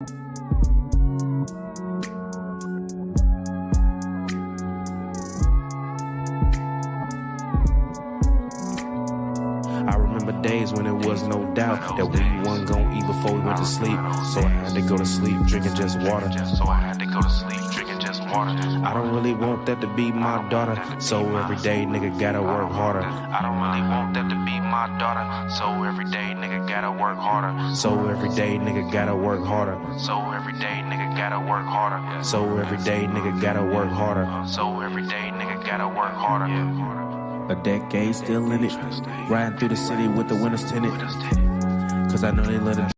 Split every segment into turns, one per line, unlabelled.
I remember days when it was no doubt that we wasn't gonna eat before we went to sleep. So I had to go to sleep drinking just water. I don't really want that to be my daughter. So every day nigga gotta work harder. I don't really want that to be my daughter. So every day nigga gotta work harder. So every day nigga gotta work harder. So every day nigga gotta work harder. So every day nigga gotta work harder. So every day nigga gotta work harder. A decade still in it. Riding through the city with the windows tinted. Cause I know they let it.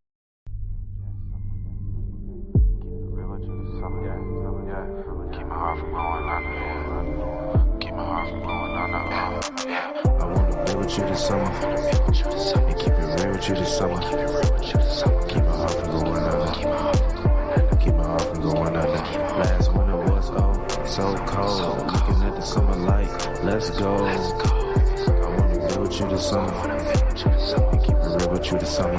Keep my heart from going under. Keep my heart from going under. I wanna be with you this summer. And keep it real with you this summer. Keep my heart from going under. Keep my heart from going under. Last winter was so cold. Looking at the summer light. Let's go. I wanna be with you this summer. And keep it real with you this summer.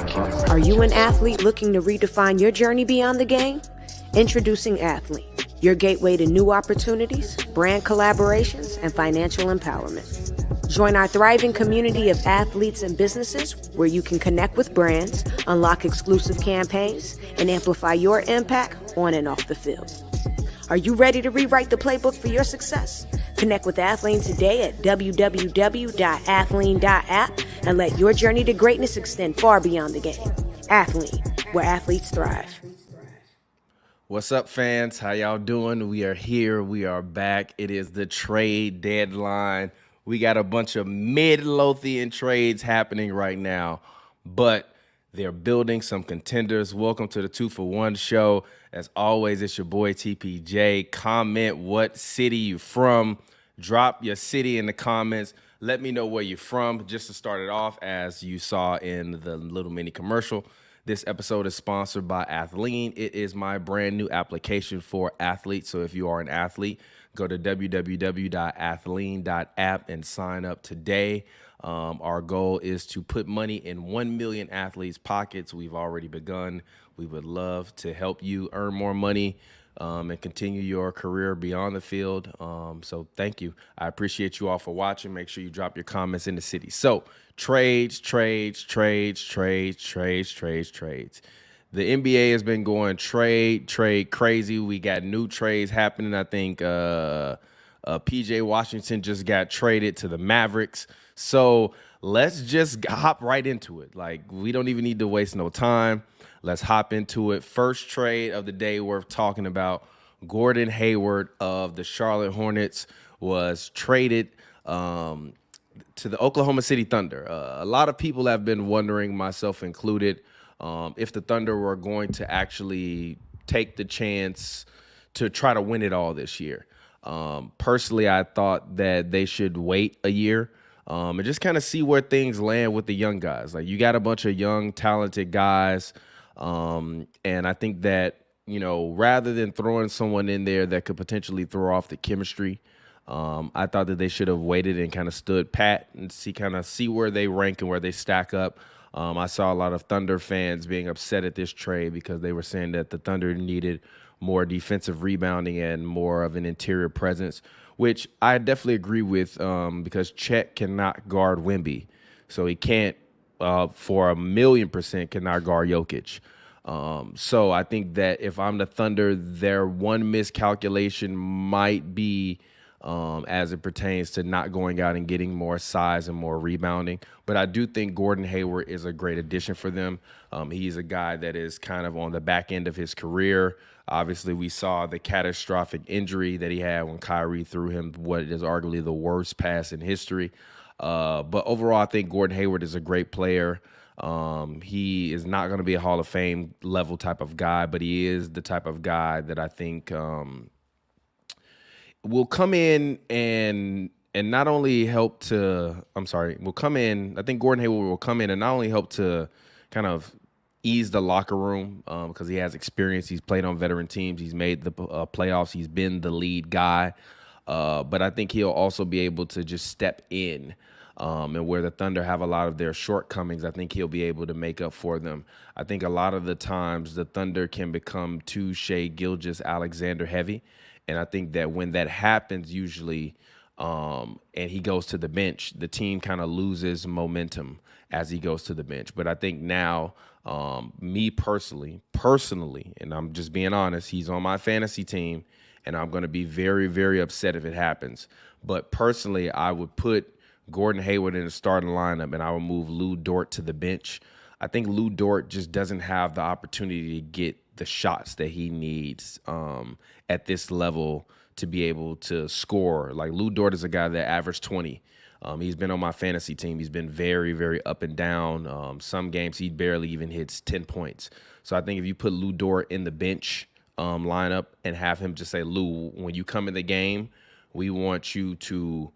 Are you an athlete looking to redefine your journey beyond the game? Introducing Athlete, your gateway to new opportunities, brand collaborations, and financial empowerment. Join our thriving community of athletes and businesses where you can connect with brands, unlock exclusive campaigns, and amplify your impact on and off the field. Are you ready to rewrite the playbook for your success? Connect with Athlean today at www.athlean.app and let your journey to greatness extend far beyond the game. Athlean, where athletes thrive.
What's up, fans? How y'all doing? We are here. We are back. It is the trade deadline. We got a bunch of Midlothian trades happening right now, but they're building some contenders. Welcome to the 2-for-1 show. As always, it's your boy TPJ. Comment what city you from. Drop your city in the comments. Let me know where you're from. Just to start it off, as you saw in the little mini commercial, this episode is sponsored by Athlean. It is my brand new application for athletes. So if you are an athlete, go to www.athlean.app and sign up today. Our goal is to put money in 1 million athletes' pockets. We've already begun. We would love to help you earn more money and continue your career beyond the field. So thank you. I appreciate you all for watching. Make sure you drop your comments in the city. So trades. The NBA has been going trade crazy. We got new trades happening. I think PJ Washington just got traded to the Mavericks. So let's just hop right into it. Like, we don't even need to waste no time. Let's hop into it. First trade of the day worth talking about. Gordon Hayward of the Charlotte Hornets was traded to the Oklahoma City Thunder. A lot of people have been wondering, myself included, if the Thunder were going to actually take the chance to try to win it all this year. Personally, I thought that they should wait a year and just kind of see where things land with the young guys. Like, you got a bunch of young, talented guys. And I think that, you know, rather than throwing someone in there that could potentially throw off the chemistry, I thought that they should have waited and kind of stood pat and see where they rank and where they stack up. I saw a lot of Thunder fans being upset at this trade because they were saying that the Thunder needed more defensive rebounding and more of an interior presence, which I definitely agree with, because Chet cannot guard Wemby. So he can't, for 1,000,000% cannot guard Jokic. So I think that if I'm the Thunder, their one miscalculation might be as it pertains to not going out and getting more size and more rebounding. But I do think Gordon Hayward is a great addition for them. He's a guy that is kind of on the back end of his career. Obviously, we saw the catastrophic injury that he had when Kyrie threw him what is arguably the worst pass in history. But overall, I think Gordon Hayward is a great player. He is not going to be a Hall of Fame level type of guy, but he is the type of guy that I think will come in and not only help to, will come in, I think Gordon Hayward will come in and not only help to kind of ease the locker room because he has experience. He's played on veteran teams. He's made the playoffs. He's been the lead guy. But I think he'll also be able to just step in and where the Thunder have a lot of their shortcomings, I think he'll be able to make up for them. I think a lot of the times the Thunder can become too Shai Gilgeous-Alexander heavy, and I think that when that happens, usually, and he goes to the bench, the team kind of loses momentum as he goes to the bench. But I think now, me personally, and I'm just being honest, he's on my fantasy team, and I'm going to be very, very upset if it happens. But personally, I would put Gordon Hayward in the starting lineup, and I would move Lou Dort to the bench. I think Lou Dort just doesn't have the opportunity to get the shots that he needs at this level to be able to score. Like, Lou Dort is a guy that averaged 20. He's been on my fantasy team. He's been very, very up and down. Some games he barely even hits 10 points. So I think if you put Lou Dort in the bench lineup and have him just say, Lou, when you come in the game, we want you to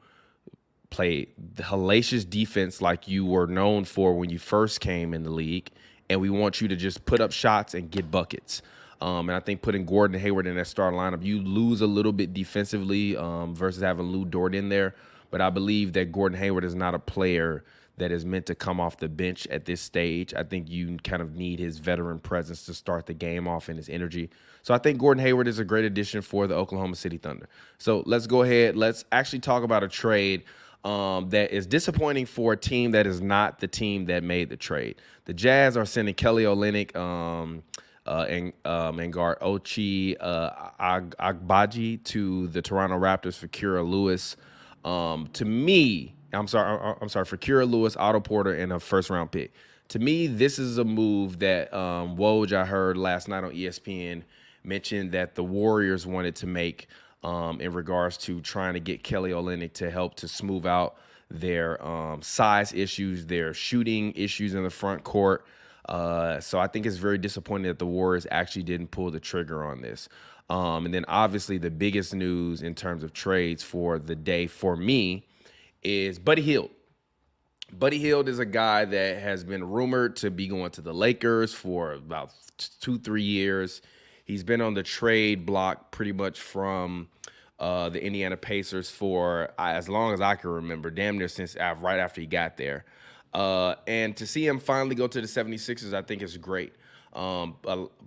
play the hellacious defense like you were known for when you first came in the league, and we want you to just put up shots and get buckets. And I think putting Gordon Hayward in that starting lineup, you lose a little bit defensively versus having Lou Dort in there. But I believe that Gordon Hayward is not a player that is meant to come off the bench at this stage. I think you kind of need his veteran presence to start the game off and his energy. So I think Gordon Hayward is a great addition for the Oklahoma City Thunder. So let's go ahead. Let's actually talk about a trade that is disappointing for a team that is not the team that made the trade. The Jazz are sending Kelly Olynyk and guard Ochai Agbaji to the Toronto Raptors for Kira Lewis. To me, for Kira Lewis, Otto Porter, and a first-round pick. To me, this is a move that Woj, I heard last night on ESPN, mentioned that the Warriors wanted to make in regards to trying to get Kelly Olynyk to help to smooth out their size issues, their shooting issues in the front court. So I think it's very disappointing that the Warriors actually didn't pull the trigger on this. And then obviously the biggest news in terms of trades for the day for me is Buddy Hield. Buddy Hield is a guy that has been rumored to be going to the Lakers for about 2-3 years. He's been on the trade block pretty much from the Indiana Pacers for as long as I can remember, damn near since right after he got there. And to see him finally go to the 76ers, I think is great.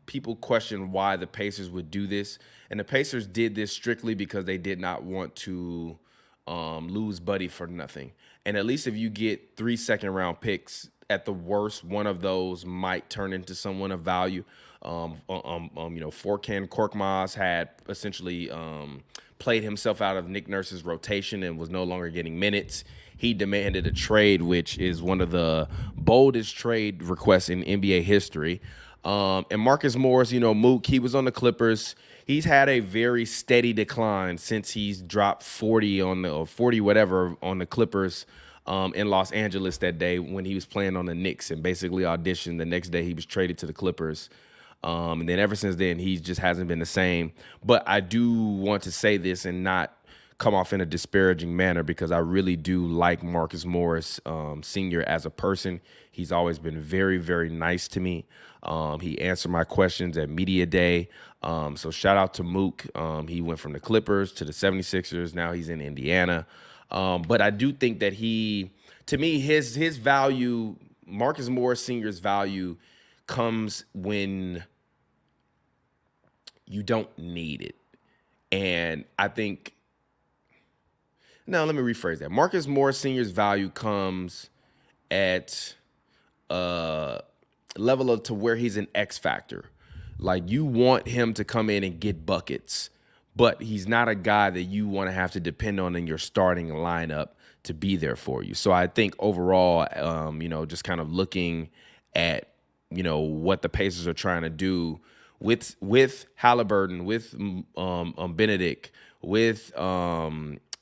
People question why the Pacers would do this. And the Pacers did this strictly because they did not want to lose Buddy for nothing. And at least if you get 3 second-round picks, at the worst, one of those might turn into someone of value. Furkan Korkmaz had essentially played himself out of Nick Nurse's rotation and was no longer getting minutes. He demanded a trade, which is one of the boldest trade requests in NBA history. And Marcus Morris, Mook, he was on the Clippers. He's had a very steady decline since he's dropped 40 on the Clippers in Los Angeles that day when he was playing on the Knicks and basically auditioned. The next day he was traded to the Clippers. And then ever since then, he just hasn't been the same. But I do want to say this and not come off in a disparaging manner because I really do like Marcus Morris Sr. as a person. He's always been very, very nice to me. He answered my questions at Media Day. So shout out to Mook. He went from the Clippers to the 76ers. Now he's in Indiana. But I do think that to me, his value, Marcus Morris Sr.'s value comes when you don't need it. And I think, no, let me rephrase that. Marcus Morris Sr.'s value comes at a level to where he's an X factor. Like, you want him to come in and get buckets, but he's not a guy that you want to have to depend on in your starting lineup to be there for you. So I think overall, just kind of looking at, what the Pacers are trying to do with Halliburton, with Benedict, with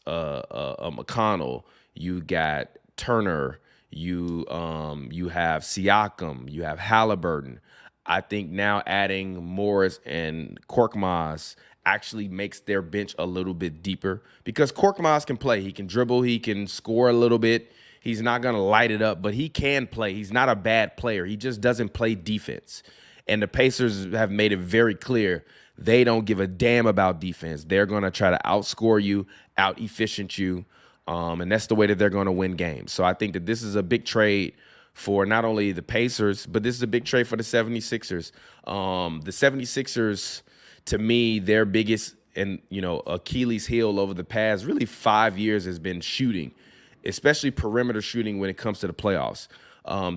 McConnell, you got Turner, you have Siakam, you have Halliburton. I think now adding Morris and Korkmaz actually makes their bench a little bit deeper because Korkmaz can play. He can dribble. He can score a little bit. He's not going to light it up, but he can play. He's not a bad player. He just doesn't play defense. And the Pacers have made it very clear they don't give a damn about defense. They're going to try to outscore you, out-efficient you. And that's the way that they're going to win games. So I think that this is a big trade for not only the Pacers, but this is a big trade for the 76ers. The 76ers, to me, their biggest and, Achilles heel over the past really 5 years has been shooting, especially perimeter shooting when it comes to the playoffs.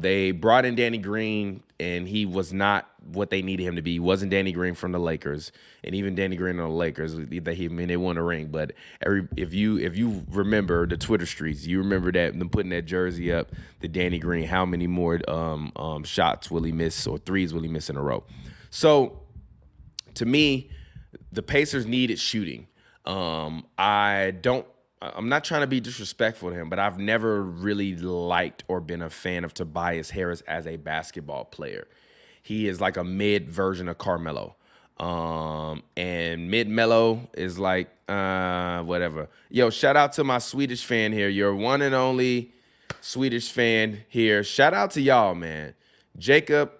They brought in Danny Green, and he was not what they needed him to be. He wasn't Danny Green from the Lakers, and even Danny Green on the Lakers, they won a ring. But if you remember the Twitter streets, you remember that them putting that jersey up, the Danny Green. How many more shots will he miss or threes will he miss in a row? So to me, the Pacers needed shooting. I'm not trying to be disrespectful to him, but I've never really liked or been a fan of Tobias Harris as a basketball player. He is like a mid version of Carmelo. And mid-Melo is like, whatever. Yo, shout out to my Swedish fan here. Your one and only Swedish fan here. Shout out to y'all, man. Jacob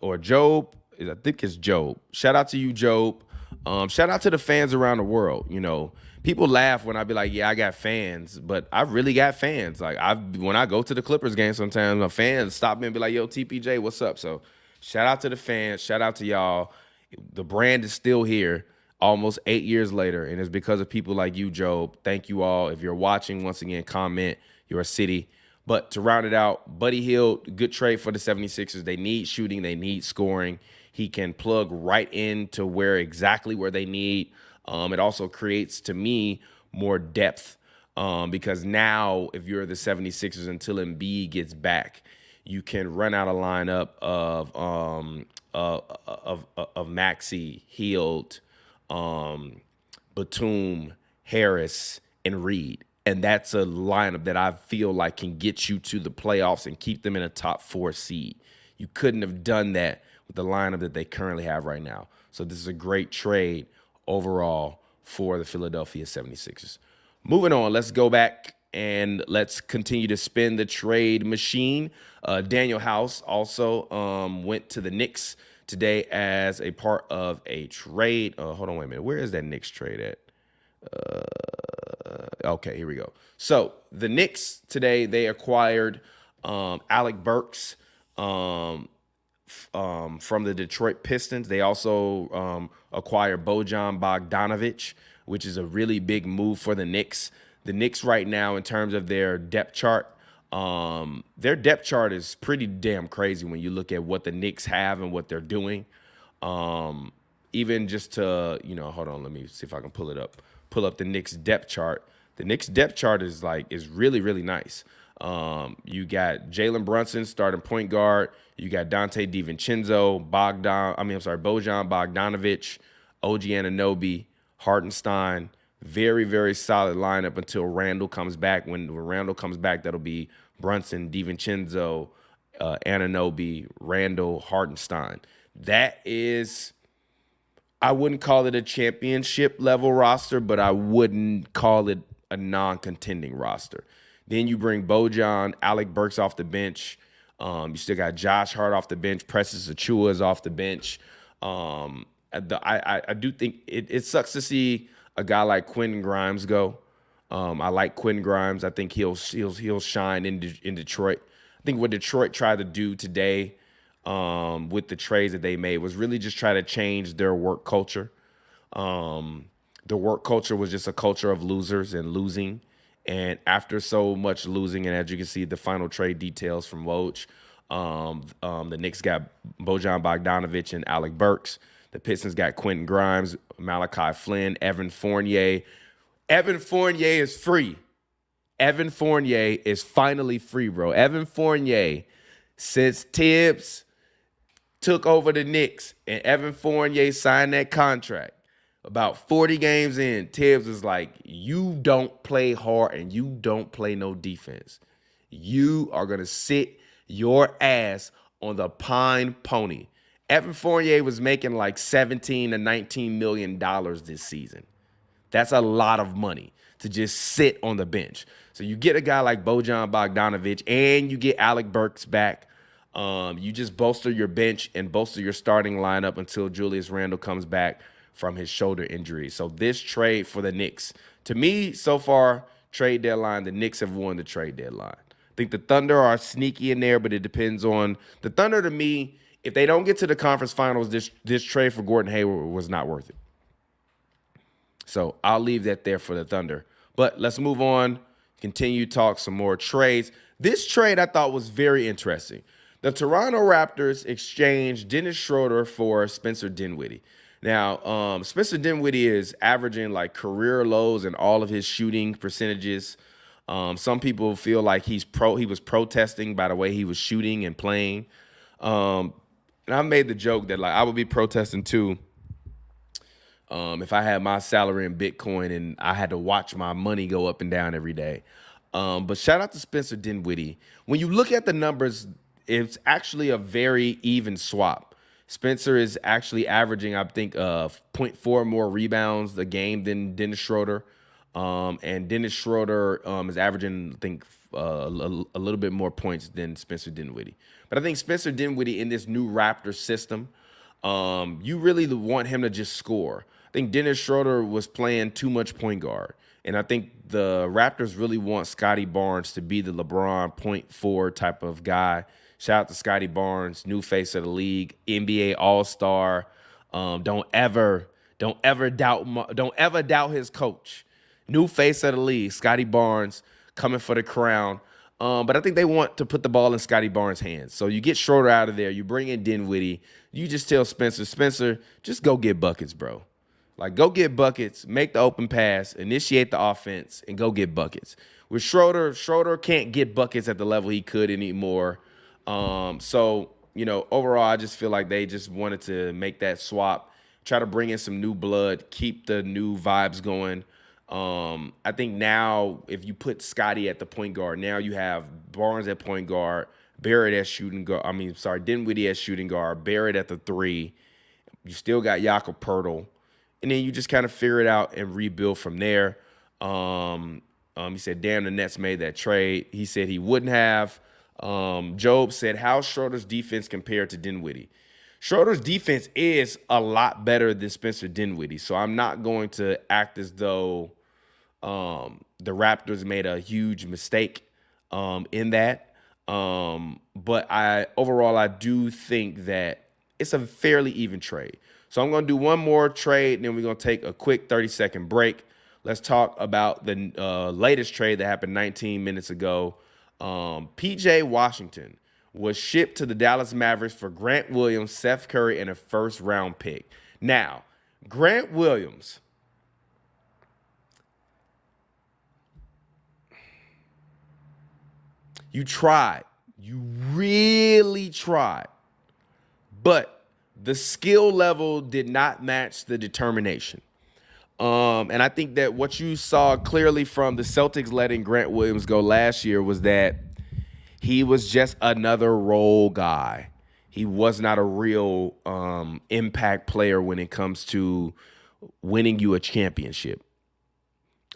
or Job. I think it's Job. Shout out to you, Job. Shout out to the fans around the world. People laugh when I be like, yeah, I got fans, but I really got fans. Like when I go to the Clippers game, sometimes my fans stop me and be like, yo, TPJ, what's up? So shout out to the fans. Shout out to y'all. The brand is still here almost 8 years later, and it's because of people like you, Job. Thank you all. If you're watching, once again, comment your city. But to round it out, Buddy Hield, good trade for the 76ers. They need shooting. They need scoring. He can plug right into exactly where they need. It also creates, to me, more depth because now if you're the 76ers until Embiid gets back, you can run out a lineup of Maxey, Hield, Batum, Harris, and Reed. And that's a lineup that I feel like can get you to the playoffs and keep them in a top 4 seed. You couldn't have done that with the lineup that they currently have right now. So this is a great trade overall for the Philadelphia 76ers. Moving on, let's go back and let's continue to spin the trade machine. Daniel House also went to the Knicks today as a part of a trade. Hold on, wait a minute. Where is that Knicks trade at? Okay, here we go. So the Knicks today, they acquired Alec Burks from the Detroit Pistons. They also acquired Bojan Bogdanovic, which is a really big move for the Knicks. The Knicks right now, in terms of their depth chart is pretty damn crazy when you look at what the Knicks have and what they're doing. Even just to, hold on, let me see if I can pull it up. Pull up the Knicks depth chart. The Knicks depth chart is really, really nice. You got Jalen Brunson starting point guard. You got Dante DiVincenzo, Bojan Bogdanovic, OG Anunoby, Hartenstein. Very, very solid lineup until Randall comes back. When Randall comes back, that'll be Brunson, DiVincenzo, Anunoby, Randall, Hartenstein. That is, I wouldn't call it a championship level roster, but I wouldn't call it a non-contending roster. Then you bring Bojan, Alec Burks off the bench. You still got Josh Hart off the bench. Precious Achiuwa is off the bench. I do think it sucks to see a guy like Quentin Grimes go. I like Quentin Grimes. I think he'll shine in Detroit. I think what Detroit tried to do today with the trades that they made was really just try to change their work culture. The work culture was just a culture of losers and losing. And after so much losing, and as you can see, the final trade details from Woj, the Knicks got Bojan Bogdanovic and Alec Burks. The Pistons got Quentin Grimes, Malachi Flynn, Evan Fournier. Evan Fournier is free. Evan Fournier is finally free, bro. Evan Fournier, since Tibbs took over the Knicks and Evan Fournier signed that contract, about 40 games in, Tibbs was like, you don't play hard and you don't play no defense. You are going to sit your ass on the pine pony. Evan Fournier was making like $17 to $19 million this season. That's a lot of money to just sit on the bench. So you get a guy like Bojan Bogdanovic and you get Alec Burks back. You just bolster your bench and bolster your starting lineup until Julius Randle comes back from his shoulder injury. So this trade for the Knicks, to me, so far, trade deadline. The Knicks have won the trade deadline. I think the Thunder are sneaky in there, but it depends on the Thunder. To me, if they don't get to the conference finals, this trade for Gordon Hayward was not worth it. So I'll leave that there for the Thunder. But let's move on, continue talk some more trades. This trade I thought was very interesting. The Toronto Raptors exchanged Dennis Schroeder for Spencer Dinwiddie. Now, Spencer Dinwiddie is averaging like career lows in all of his shooting percentages. Some people feel like he was protesting by the way he was shooting and playing. And I made the joke that like I would be protesting too if I had my salary in Bitcoin and I had to watch my money go up and down every day. But shout out to Spencer Dinwiddie. When you look at the numbers, it's actually a very even swap. Spencer is actually averaging, I think, 0.4 more rebounds a game than Dennis Schroeder. And Dennis Schroeder is averaging, I think, a little bit more points than Spencer Dinwiddie. But I think Spencer Dinwiddie in this new Raptors system, you really want him to just score. I think Dennis Schroeder was playing too much point guard. And I think the Raptors really want Scotty Barnes to be the LeBron point forward type of guy. Shout out to Scotty Barnes, new face of the league, NBA All-Star. Don't ever doubt his coach. New face of the league, Scotty Barnes coming for the crown. But I think they want to put the ball in Scotty Barnes' hands. So you get Schroeder out of there. You bring in Dinwiddie. You just tell Spencer, just go get buckets, bro. Like, go get buckets, make the open pass, initiate the offense, and go get buckets. With Schroeder can't get buckets at the level he could anymore. So, overall, I just feel like they just wanted to make that swap, try to bring in some new blood, keep the new vibes going. I think now if you put Scotty at the point guard, now you have Barnes at point guard, Barrett at shooting guard. Dinwiddie at shooting guard, Barrett at the 3. You still got Jakob Poeltl. And then you just kind of figure it out and rebuild from there. He said, damn, the Nets made that trade. He said he wouldn't have. Job said, how's Schroeder's defense compared to Dinwiddie? Schroeder's defense is a lot better than Spencer Dinwiddie. So I'm not going to act as though the Raptors made a huge mistake in that. But overall, I do think that it's a fairly even trade. So I'm going to do one more trade, and then we're going to take a quick 30-second break. Let's talk about the latest trade that happened 19 minutes ago. PJ Washington was shipped to the Dallas Mavericks for Grant Williams, Seth Curry, and a first-round pick. Now, Grant Williams, you tried. You really tried. But the skill level did not match the determination. And I think that what you saw clearly from the Celtics letting Grant Williams go last year was that he was just another role guy. He was not a real impact player when it comes to winning you a championship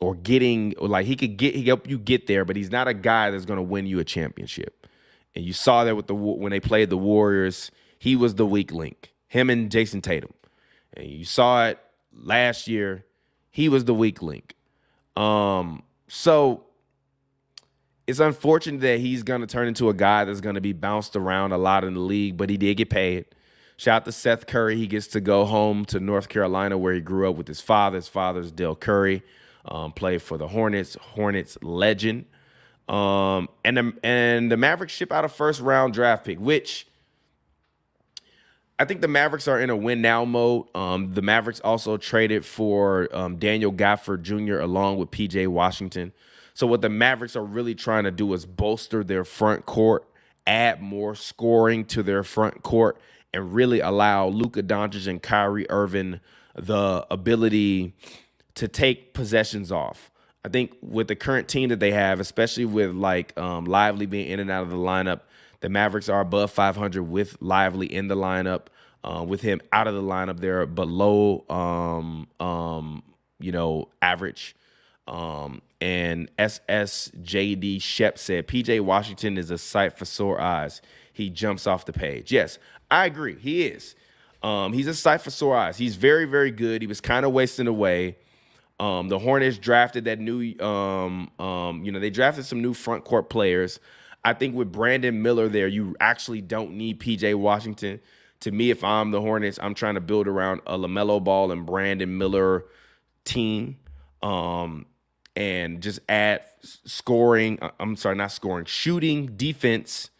or getting, like, he help you get there, but he's not a guy that's going to win you a championship. And you saw that when they played the Warriors. He was the weak link, him and Jason Tatum. And you saw it last year. He was the weak link. So it's unfortunate that he's going to turn into a guy that's going to be bounced around a lot in the league, but he did get paid. Shout out to Seth Curry. He gets to go home to North Carolina where he grew up with his father. His father's Dale Curry, played for the Hornets legend. And the Mavericks ship out a first-round draft pick, which I think the Mavericks are in a win-now mode. The Mavericks also traded for Daniel Gafford Jr. along with P.J. Washington. So what the Mavericks are really trying to do is bolster their front court, add more scoring to their front court, and really allow Luka Doncic and Kyrie Irving the ability to take possessions off. I think with the current team that they have, especially with Lively being in and out of the lineup, the Mavericks are above 500 with Lively in the lineup. With him out of the lineup, they're below, average. And SSJD Shep said, PJ Washington is a sight for sore eyes. He jumps off the page. Yes, I agree. He is. He's a sight for sore eyes. He's very, very good. He was kind of wasting away. The Hornets drafted that new, they drafted some new front court players. I think with Brandon Miller there, you actually don't need PJ Washington. To me, if I'm the Hornets, I'm trying to build around a LaMelo Ball and Brandon Miller team, and just add scoring. I'm sorry, not scoring, shooting, defense.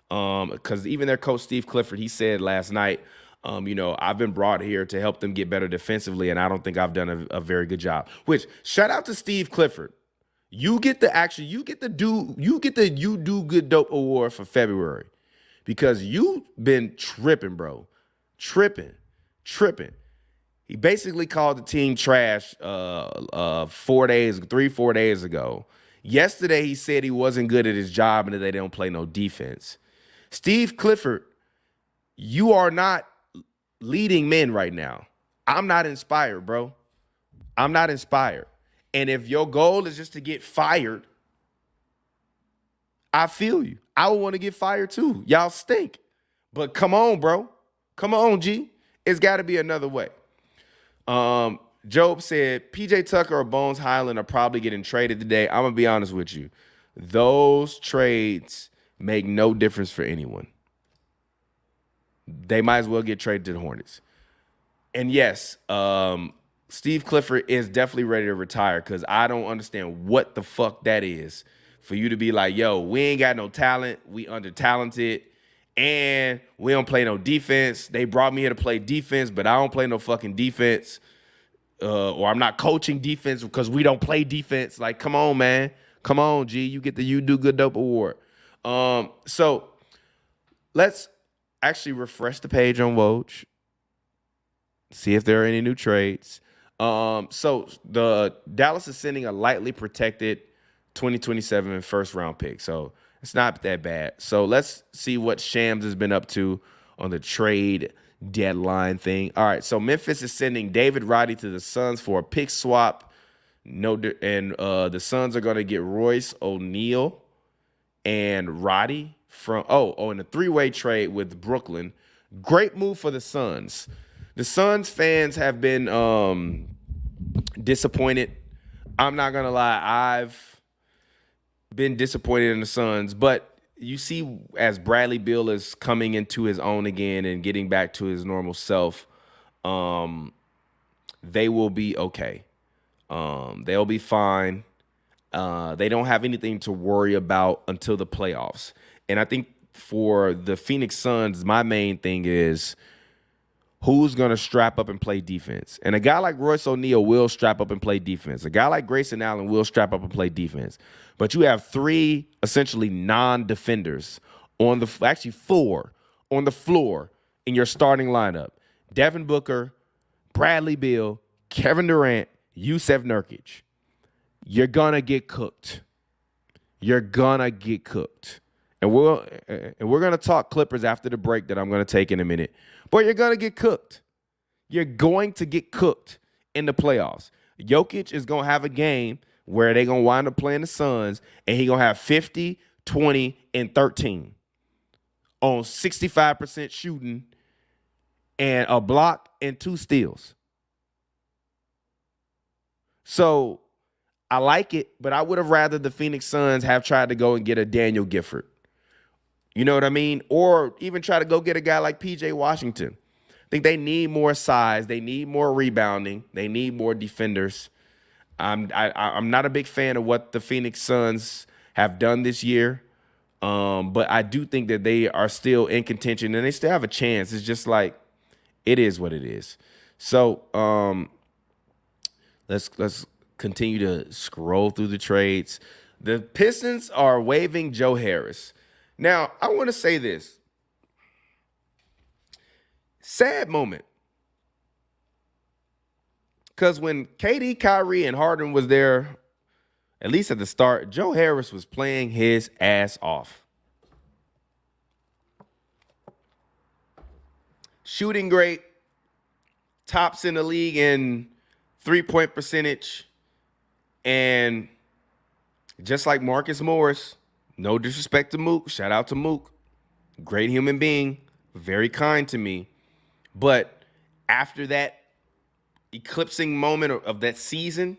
Because even their coach Steve Clifford, he said last night, I've been brought here to help them get better defensively, and I don't think I've done a very good job. Which, shout out to Steve Clifford. You get the You Do Good Dope Award for February, because you've been tripping, bro. Tripping. He basically called the team trash 4 days ago. Yesterday, he said he wasn't good at his job and that they don't play no defense. Steve Clifford, you are not leading men right now. I'm not inspired, bro. I'm not inspired. And if your goal is just to get fired, I feel you. I would want to get fired too. Y'all stink. But come on, bro. Come on, G. It's got to be another way. Job said, PJ Tucker or Bones Highland are probably getting traded today. I'm going to be honest with you. Those trades make no difference for anyone. They might as well get traded to the Hornets. And yes, Steve Clifford is definitely ready to retire, because I don't understand what the fuck that is for you to be like, yo, we ain't got no talent. We under-talented. And we don't play no defense. They brought me here to play defense, but I don't play no fucking defense. Or I'm not coaching defense because we don't play defense. Like, come on, man. Come on, G. You get the You Do Good Dope Award. So let's actually refresh the page on Woj. See if there are any new trades. So the Dallas is sending a lightly protected 2027 first round pick. So it's not that bad. So let's see what Shams has been up to on the trade deadline thing. All right, so Memphis is sending David Roddy to the Suns for a pick swap. The Suns are going to get Royce O'Neal and Roddy from in a three-way trade with Brooklyn. Great move for the Suns. The Suns fans have been disappointed. I'm not going to lie. I've been disappointed in the Suns, but you see, as Bradley Beal is coming into his own again and getting back to his normal self, they will be okay. They'll be fine. They don't have anything to worry about until the playoffs. And I think for the Phoenix Suns, my main thing is who's going to strap up and play defense. And a guy like Royce O'Neal will strap up and play defense. A guy like Grayson Allen will strap up and play defense. But you have three essentially non-defenders four on the floor in your starting lineup. Devin Booker, Bradley Beal, Kevin Durant, Yusef Nurkic. You're going to get cooked. And we're going to talk Clippers after the break that I'm going to take in a minute. But you're going to get cooked. You're going to get cooked in the playoffs. Jokic is going to have a game where they're going to wind up playing the Suns, and he's going to have 50, 20, and 13 on 65% shooting and a block and 2 steals. So I like it, but I would have rather the Phoenix Suns have tried to go and get a Daniel Gifford. You know what I mean? Or even try to go get a guy like PJ Washington. I think they need more size. They need more rebounding. They need more defenders. I'm not a big fan of what the Phoenix Suns have done this year, but I do think that they are still in contention and they still have a chance. It's just like it is what it is. So let's continue to scroll through the trades. The Pistons are waiving Joe Harris. Now, I want to say this. Sad moment. Because when KD, Kyrie, and Harden was there, at least at the start, Joe Harris was playing his ass off. Shooting great. Tops in the league in three-point percentage. And just like Marcus Morris, no disrespect to Mook. Shout out to Mook. Great human being. Very kind to me. But after that eclipsing moment of that season,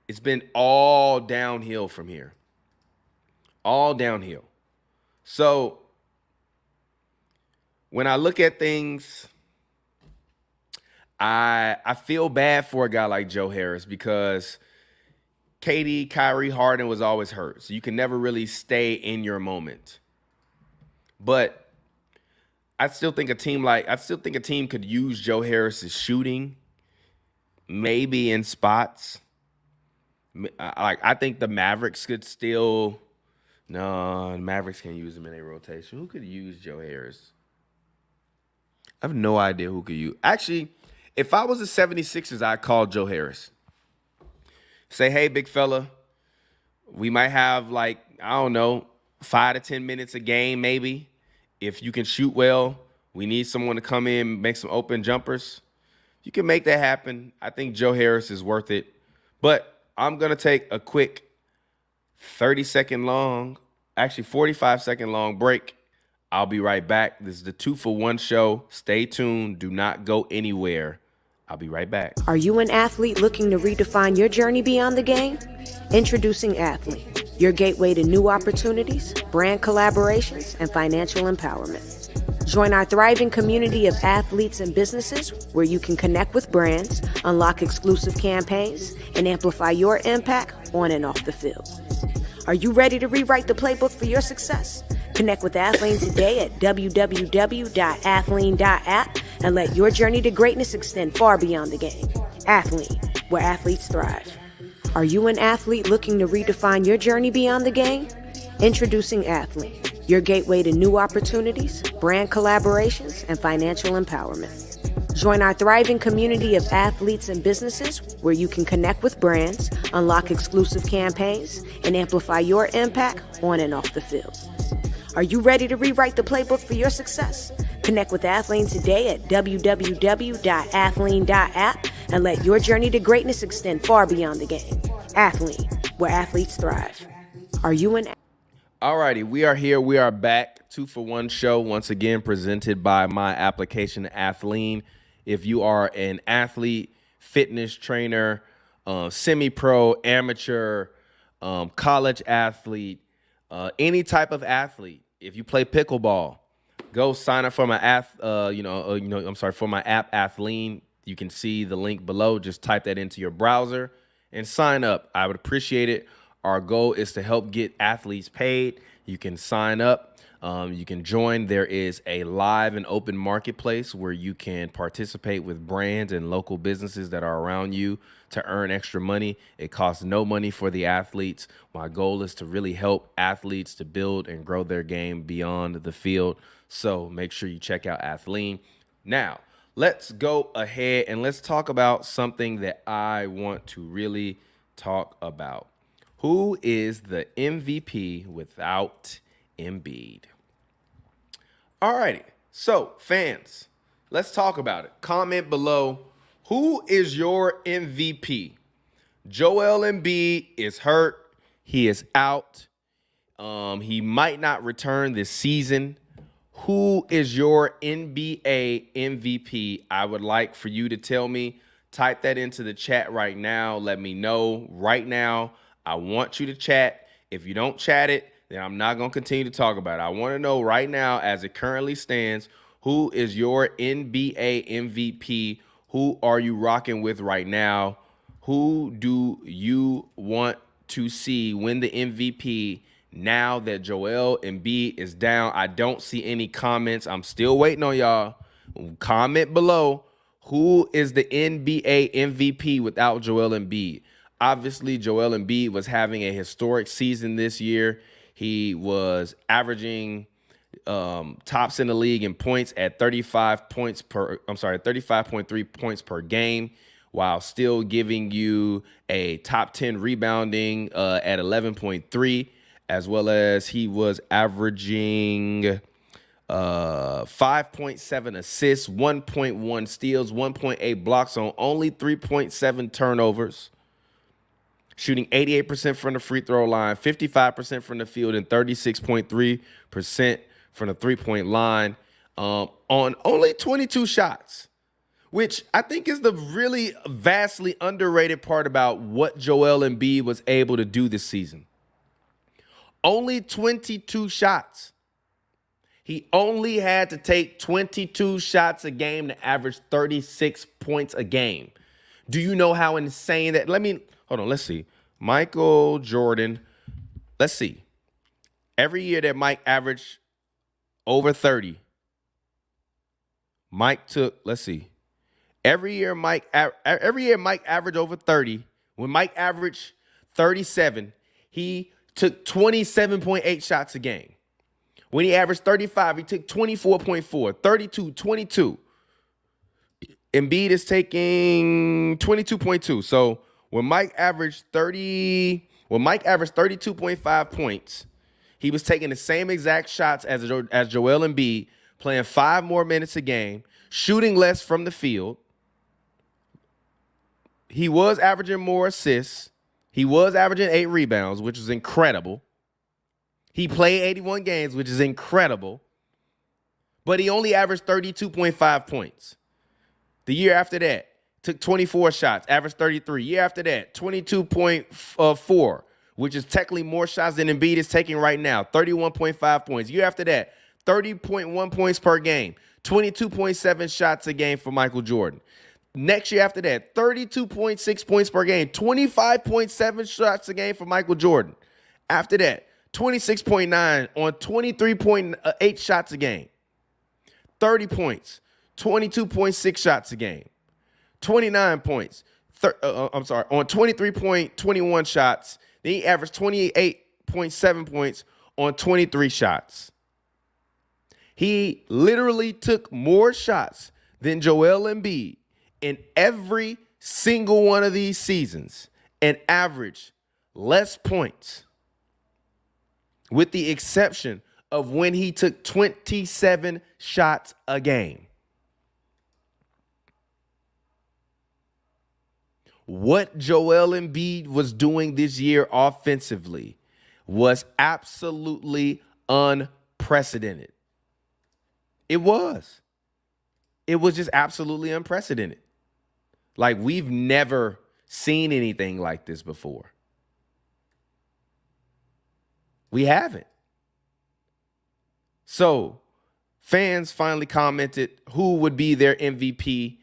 It's been all downhill from here. All downhill. So when I look at things, I feel bad for a guy like Joe Harris because KD, Kyrie, Harden was always hurt. So you can never really stay in your moment. But I still think a team could use Joe Harris's shooting, maybe in spots. I think the Mavericks could still. No, the Mavericks can't use him in a rotation. Who could use Joe Harris? I have no idea who could use. Actually, if I was the 76ers, I'd call Joe Harris. Say, hey, big fella, we might have 5 to 10 minutes a game, maybe. If you can shoot well, we need someone to come in, make some open jumpers. You can make that happen. I think Joe Harris is worth it. But I'm going to take a quick 45-second long break. I'll be right back. This is the 2-for-1 show. Stay tuned. Do not go anywhere. I'll be right back.
Are you an athlete looking to redefine your journey beyond the game? Introducing Athlete, your gateway to new opportunities, brand collaborations, and financial empowerment. Join our thriving community of athletes and businesses where you can connect with brands, unlock exclusive campaigns, and amplify your impact on and off the field. Are you ready to rewrite the playbook for your success? Connect with Athleen today at www.athleen.app and let your journey to greatness extend far beyond the game. Athleen, where athletes thrive. Are you an athlete looking to redefine your journey beyond the game? Introducing Athlete, your gateway to new opportunities, brand collaborations, and financial empowerment. Join our thriving community of athletes and businesses where you can connect with brands, unlock exclusive campaigns, and amplify your impact on and off the field. Are you ready to rewrite the playbook for your success? Connect with Athleen today at www.athleen.app and let your journey to greatness extend far beyond the game. Athleen, where athletes thrive. Are you an...
Alrighty, we are here. We are back. 2-for-1 show, once again, presented by my application, Athleen. If you are an athlete, fitness trainer, semi-pro, amateur, college athlete, any type of athlete, if you play pickleball, go sign up for my for my app, Athleen. You can see the link below. Just type that into your browser and sign up. I would appreciate it. Our goal is to help get athletes paid. You can sign up. You can join. There is a live and open marketplace where you can participate with brands and local businesses that are around you to earn extra money. It costs no money for the athletes. My goal is to really help athletes to build and grow their game beyond the field. So make sure you check out Athleen. Now, let's go ahead and let's talk about something that I want to really talk about. Who is the MVP without Embiid? All righty. So, fans, let's talk about it. Comment below. Who is your MVP? Joel Embiid is hurt. He is out. He might not return this season. Who is your NBA MVP? I would like for you to tell me. Type that into the chat right now. Let me know right now. I want you to chat. If you don't chat it, then I'm not going to continue to talk about it. I want to know right now, as it currently stands, who is your NBA MVP? Who are you rocking with right now? Who do you want to see win the MVP now that Joel Embiid is down? I don't see any comments. I'm still waiting on y'all. Comment below. Who is the NBA MVP without Joel Embiid? Obviously, Joel Embiid was having a historic season this year. He was averaging tops in the league in points at 35.3 points per game, while still giving you a top 10 rebounding at 11.3, as well as he was averaging 5.7 assists, 1.1 steals, 1.8 blocks on only 3.7 turnovers. Shooting 88% from the free throw line, 55% from the field, and 36.3% from the three-point line on only 22 shots. which I think is the really vastly underrated part about what Joel Embiid was able to do this season. Only 22 shots. He only had to take 22 shots a game to average 36 points a game. Do you know how insane that? Hold on, let's see. Michael Jordan, let's see. Every year that Mike averaged over 30, Mike took, let's see. Every year Mike averaged over 30. When Mike averaged 37, he took 27.8 shots a game. When he averaged 35, he took 24.4, 32, 22. Embiid is taking 22.2. So when Mike averaged 32.5 points, he was taking the same exact shots as Joel Embiid, playing 5 more minutes a game, shooting less from the field. He was averaging more assists. He was averaging 8 rebounds, which is incredible. He played 81 games, which is incredible. But he only averaged 32.5 points. The year after that, took 24 shots, averaged 33. Year after that, 22.4, which is technically more shots than Embiid is taking right now, 31.5 points. Year after that, 30.1 points per game, 22.7 shots a game for Michael Jordan. Next year after that, 32.6 points per game, 25.7 shots a game for Michael Jordan. After that, 26.9 on 23.8 shots a game. 30 points, 22.6 shots a game. 29 points, on 23.21 shots. Then he averaged 28.7 points on 23 shots. He literally took more shots than Joel Embiid in every single one of these seasons and averaged less points, with the exception of when he took 27 shots a game. What Joel Embiid was doing this year offensively was absolutely unprecedented. It was. It was just absolutely unprecedented. Like, we've never seen anything like this before. We haven't. So, fans finally commented who would be their MVP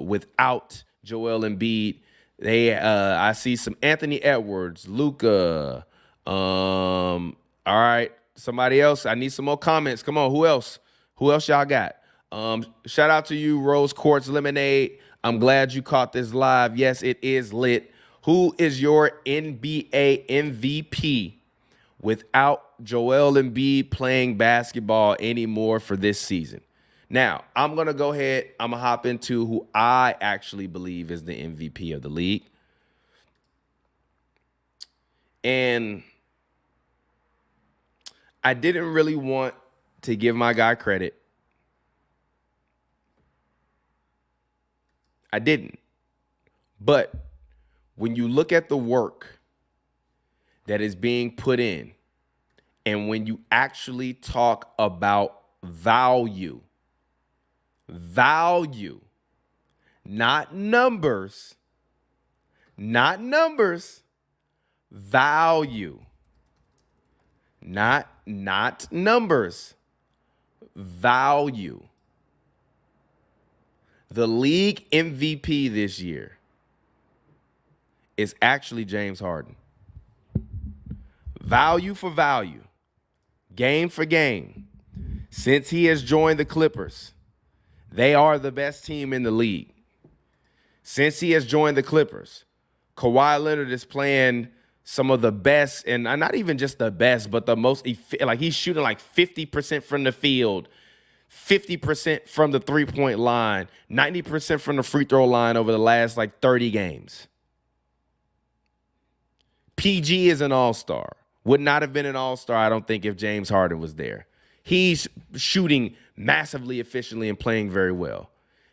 without Joel Embiid. I see some Anthony Edwards, Luka. All right, somebody else. I need some more comments. Come on, who else? Who else y'all got? Shout out to you, Rose Quartz Lemonade. I'm glad you caught this live. Yes, it is lit. Who is your NBA MVP without Joel Embiid playing basketball anymore for this season? Now, I'm going to go ahead. I'm going to hop into who I actually believe is the MVP of the league. And I didn't really want to give my guy credit. I didn't. But when you look at the work that is being put in, and when you actually talk about value, not numbers, value, not numbers, value. The league MVP this year is actually James Harden. Value for value, game for game. Since he has joined the Clippers, they are the best team in the league. Since he has joined the Clippers, Kawhi Leonard is playing some of the best, and not even just the best, but the most, like, he's shooting like 50% from the field, 50% from the three-point line, 90% from the free throw line over the last like 30 games. PG is an all-star. Would not have been an all-star, I don't think, if James Harden was there. He's shooting massively efficiently and playing very well.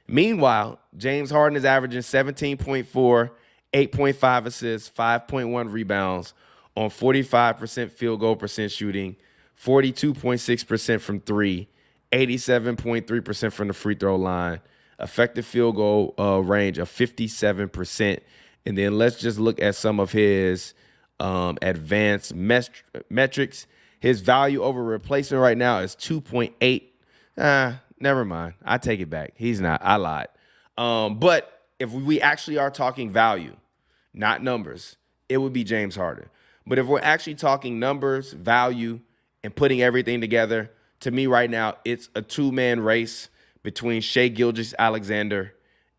Meanwhile, James Harden is averaging 17.4, 8.5 assists, 5.1 rebounds on 45% field goal percent shooting, 42.6% from three, 87.3% from the free throw line, effective field goal range of 57%. And then let's just look at some of his advanced metrics. His value over replacement right now is 2.8. Never mind. I take it back. He's not. I lied. But if we actually are talking value, not numbers, it would be James Harden. But if we're actually talking numbers, value, and putting everything together, to me right now, it's a two-man race between Shai Gilgeous-Alexander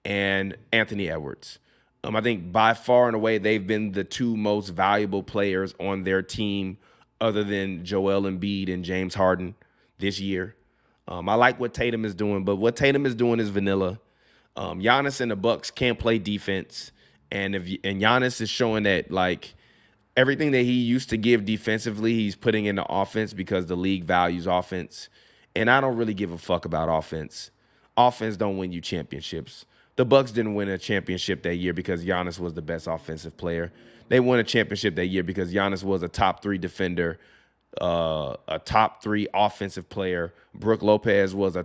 and Anthony Edwards. I think by far and away, they've been the two most valuable players on their team other than Joel Embiid and James Harden this year. I like what Tatum is doing, but what Tatum is doing is vanilla. Giannis and the Bucks can't play defense, and Giannis is showing that like everything that he used to give defensively, he's putting into offense because the league values offense. And I don't really give a fuck about offense. Offense don't win you championships. The Bucks didn't win a championship that year because Giannis was the best offensive player. They won a championship that year because Giannis was a top 3 defender, a top 3 offensive player. Brook Lopez was a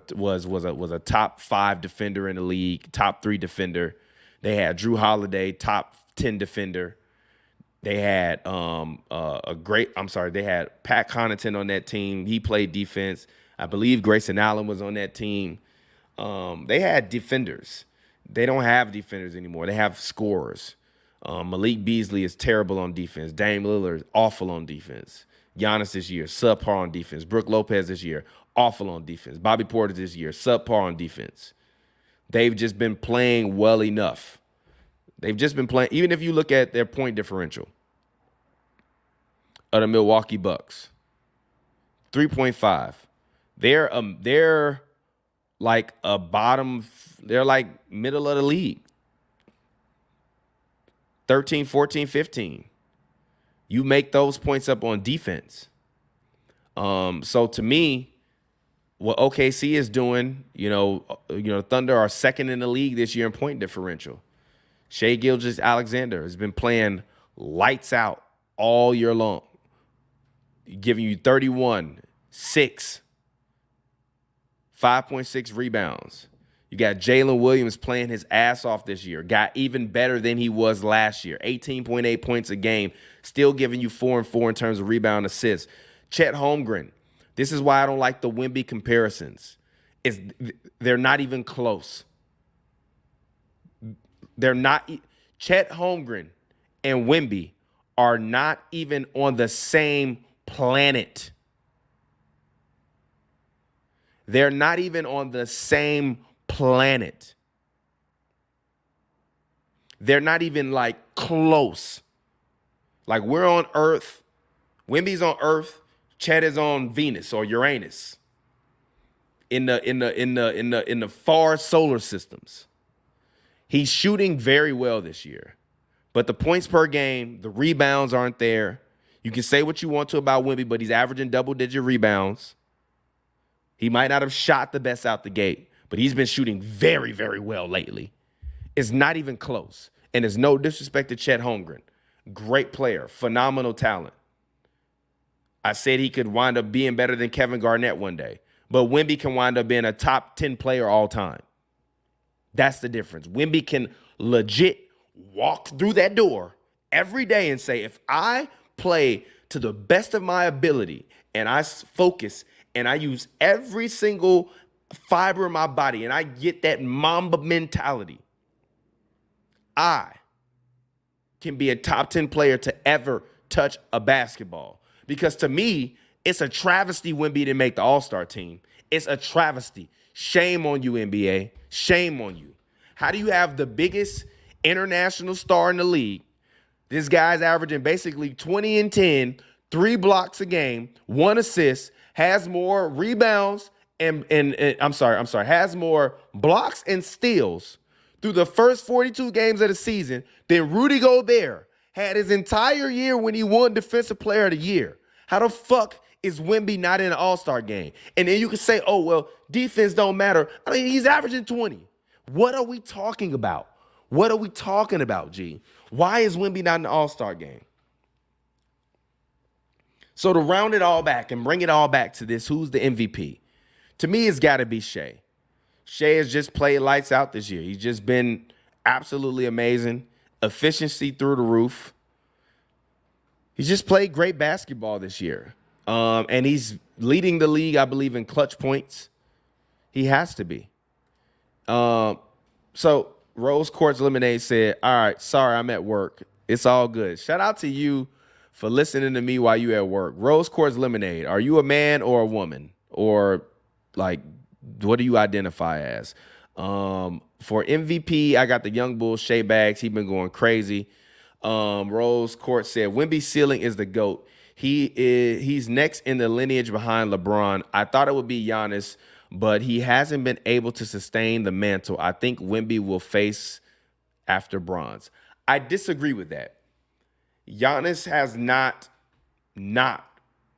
top 5 defender in the league, top 3 defender. They had Drew Holiday, top 10 defender. They had they had Pat Connaughton on that team. He played defense. I believe Grayson Allen was on that team. They had defenders. They don't have defenders anymore. They have scorers. Malik Beasley is terrible on defense. Dame Lillard is awful on defense. Giannis this year, subpar on defense. Brook Lopez this year, awful on defense. Bobby Portis this year, subpar on defense. They've just been playing well enough. They've just been playing, even if you look at their point differential of the Milwaukee Bucks, 3.5. They're like a bottom, they're like middle of the league. 13, 14, 15. You make those points up on defense. So to me, what OKC is doing, Thunder are second in the league this year in point differential. Shai Gilgeous-Alexander has been playing lights out all year long, giving you 31, 6, 5.6 rebounds. You got Jalen Williams playing his ass off this year. Got even better than he was last year. 18.8 points a game. Still giving you 4 and 4 in terms of rebound assists. Chet Holmgren. This is why I don't like the Wemby comparisons. They're not even close. They're not. Chet Holmgren and Wemby are not even on the same planet. They're not even on the same planet. They're not even like close. Like we're on Earth. Wemby's on Earth. Chet is on Venus or Uranus. In the far solar systems. He's shooting very well this year. But the points per game, the rebounds aren't there. You can say what you want to about Wemby, but he's averaging double-digit rebounds. He might not have shot the best out the gate, but he's been shooting very, very well lately. It's not even close. And there's no disrespect to Chet Holmgren. Great player, phenomenal talent. I said he could wind up being better than Kevin Garnett one day. But Wemby can wind up being a top 10 player all time. That's the difference. Wemby can legit walk through that door every day and say, if I play to the best of my ability and I focus and I use every single fiber of my body and I get that Mamba mentality, I can be a top 10 player to ever touch a basketball. Because to me, it's a travesty Wemby didn't make the All-Star team. It's a travesty. Shame on you, NBA. Shame on you. How do you have the biggest international star in the league? This guy's averaging basically 20 and 10, 3 blocks a game, 1 assist, has more rebounds has more blocks and steals through the first 42 games of the season than Rudy Gobert had his entire year when he won Defensive Player of the Year. How the fuck is Wemby not in an All-Star game? And then you can say, oh, well, defense don't matter. I mean, he's averaging 20. What are we talking about? What are we talking about, G? Why is Wemby not in the All-Star game? So to round it all back and bring it all back to this, who's the MVP? To me, it's got to be Shai. Shea has just played lights out this year. He's just been absolutely amazing. Efficiency through the roof. He's just played great basketball this year. And he's leading the league, I believe, in clutch points. He has to be. So Rose Quartz Lemonade said, all right, sorry, I'm at work. It's all good. Shout out to you for listening to me while you at work. Rose Quartz Lemonade, are you a man or a woman? Or like, what do you identify as? For MVP, I got the young bull, Shea Bags. He's been going crazy. Rose Quartz said, Wemby's ceiling is the GOAT. He's next in the lineage behind LeBron. I thought it would be Giannis, but he hasn't been able to sustain the mantle. I think Wemby will face after bronze. I disagree with that. Giannis has not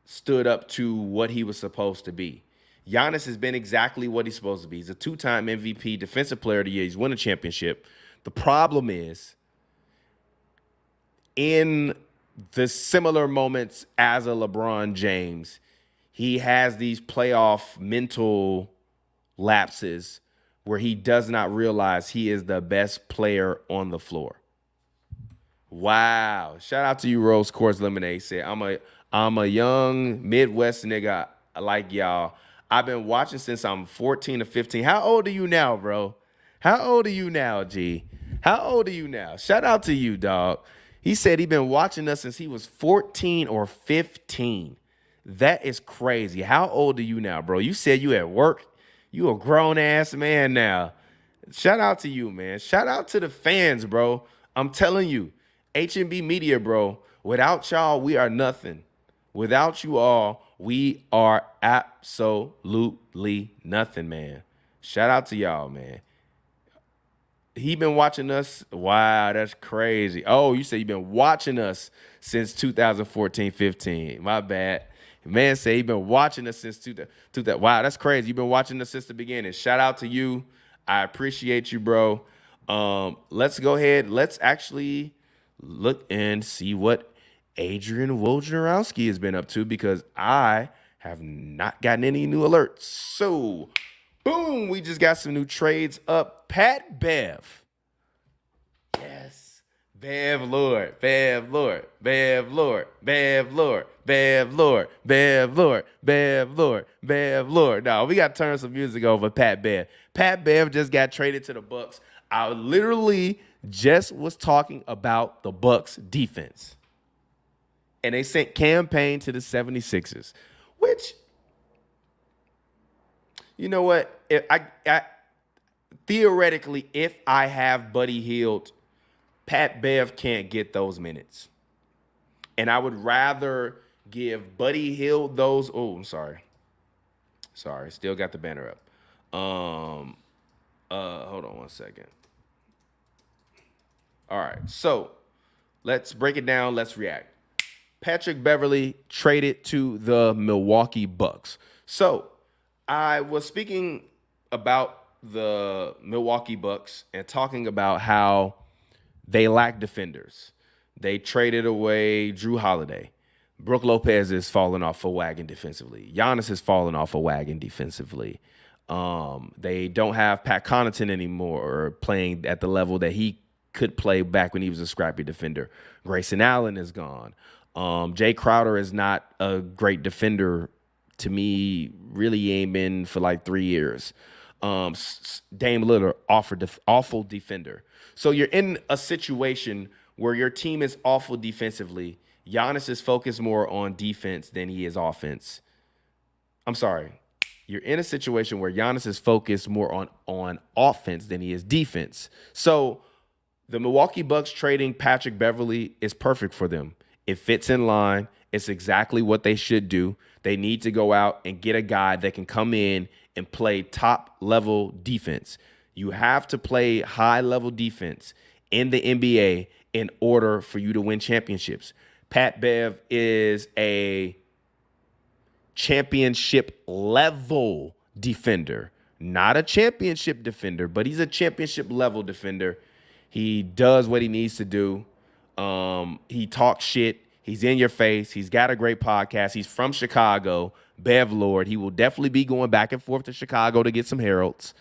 stood up to what he was supposed to be. Giannis has been exactly what he's supposed to be. He's a two-time MVP, Defensive Player of the Year. He's won a championship. The problem is, in the similar moments as a LeBron James, he has these playoff mental lapses where he does not realize he is the best player on the floor. Wow. Shout out to you, Rose Quartz Lemonade. Said, I'm a young Midwest nigga like y'all. I've been watching since I'm 14 or 15. How old are you now, bro? How old are you now, G? How old are you now? Shout out to you, dog. He said he been watching us since he was 14 or 15. That is crazy. How old are you now, bro? You said you at work. You a grown-ass man now. Shout out to you, man. Shout out to the fans, bro. I'm telling you, HNB Media, bro, without y'all, we are nothing. Without you all, we are absolutely nothing, man. Shout out to y'all, man. He been watching us. Wow, that's crazy. Oh, you said you've been watching us since 2014-15. My bad. Man said he been watching us since 2000. Wow, that's crazy. You've been watching us since the beginning. Shout out to you. I appreciate you, bro. Let's go ahead. Let's actually look and see what Adrian Wojnarowski has been up to, because I have not gotten any new alerts. So, boom, we just got some new trades up. Pat Bev. Yes. Bev Lord. Bev Lord. Bev Lord. Bev Lord. Bev Lord. Bev Lord. Bev Lord. Bev Lord. No, we got to turn some music over Pat Bev. Pat Bev just got traded to the Bucks. I literally just was talking about the Bucks defense. And they sent campaign to the 76ers, which, you know what? If I theoretically, if I have Buddy Hield, Pat Bev can't get those minutes. And I would rather give Buddy Hield those. Oh, I'm sorry. Sorry, still got the banner up. Hold on one second. All right, so let's break it down. Let's react. Patrick Beverley traded to the Milwaukee Bucks. So I was speaking about the Milwaukee Bucks and talking about how they lack defenders. They traded away Drew Holiday. Brook Lopez is falling off a wagon defensively. Giannis is falling off a wagon defensively. They don't have Pat Connaughton anymore playing at the level that he could play back when he was a scrappy defender. Grayson Allen is gone. Jay Crowder is not a great defender to me. Really, he ain't been for like 3 years. Dame Lillard, awful defender. So you're in a situation where your team is awful defensively. Giannis is focused more on defense than he is offense. I'm sorry. You're in a situation where Giannis is focused more on offense than he is defense. So the Milwaukee Bucks trading Patrick Beverley is perfect for them. It fits in line. It's exactly what they should do. They need to go out and get a guy that can come in and play top-level defense. You have to play high-level defense in the NBA in order for you to win championships. Pat Bev is a championship-level defender. Not a championship defender, but he's a championship-level defender. He does what he needs to do. He talks shit. He's in your face. He's got a great podcast. He's from Chicago, Bev Lord. He will definitely be going back and forth to Chicago to get some heralds.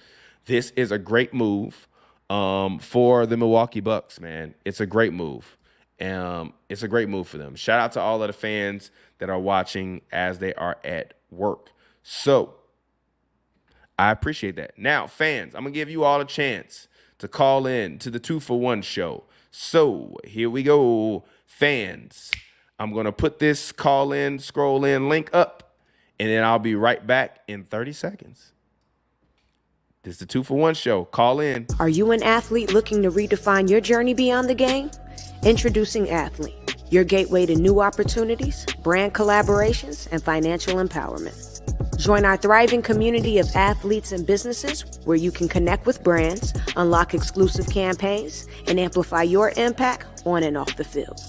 this is a great move for the Milwaukee Bucks, man. It's a great move. It's a great move for them. Shout out to all of the fans that are watching as they are at work. So I appreciate that. Now, fans, I'm going to give you all a chance to call in to the 2-for-1 show. So here we go, fans. I'm going to put this call in, scroll in link up, and then I'll be right back in 30 seconds. This is the 2-for-1 show. Call in.
Are you an athlete looking to redefine your journey beyond the game? Introducing Athlete, your gateway to new opportunities, brand collaborations, and financial empowerment. Join our thriving community of athletes and businesses where you can connect with brands, unlock exclusive campaigns, and amplify your impact on and off the field.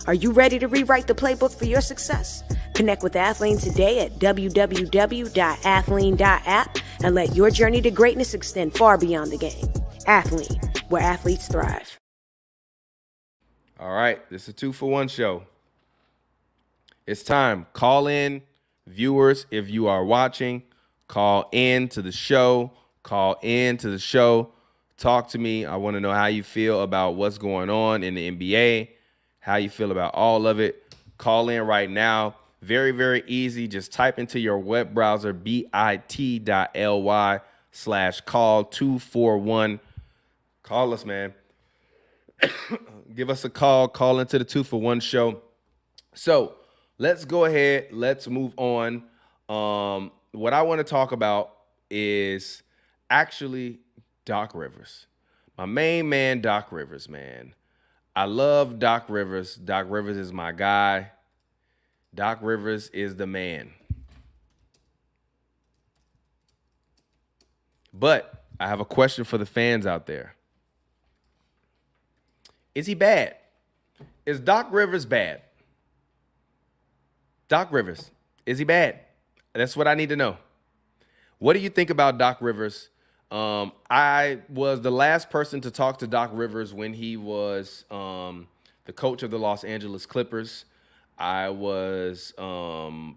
Are you ready to rewrite the playbook for your success? Connect with Athlean today at www.athlean.app and let your journey to greatness extend far beyond the game. Athlean, where athletes thrive.
All right, this is a 2-for-1 show. It's time. Call in, viewers, if you are watching. Call in to the show. Call in to the show. Talk to me. I want to know how you feel about what's going on in the NBA, how you feel about all of it. Call in right now. Very, very easy. Just type into your web browser bit.ly/call241. Call us, man. Give us a call. Call into the 2-for-1 show. So let's go ahead. Let's move on. What I want to talk about is actually Doc Rivers. My main man, Doc Rivers, man. I love Doc Rivers. Doc Rivers is my guy. Doc Rivers is the man. But I have a question for the fans out there. Is he bad? Is Doc Rivers bad? Doc Rivers, is he bad? That's what I need to know. What do you think about Doc Rivers? I was the last person to talk to Doc Rivers when he was the coach of the Los Angeles Clippers. I was, not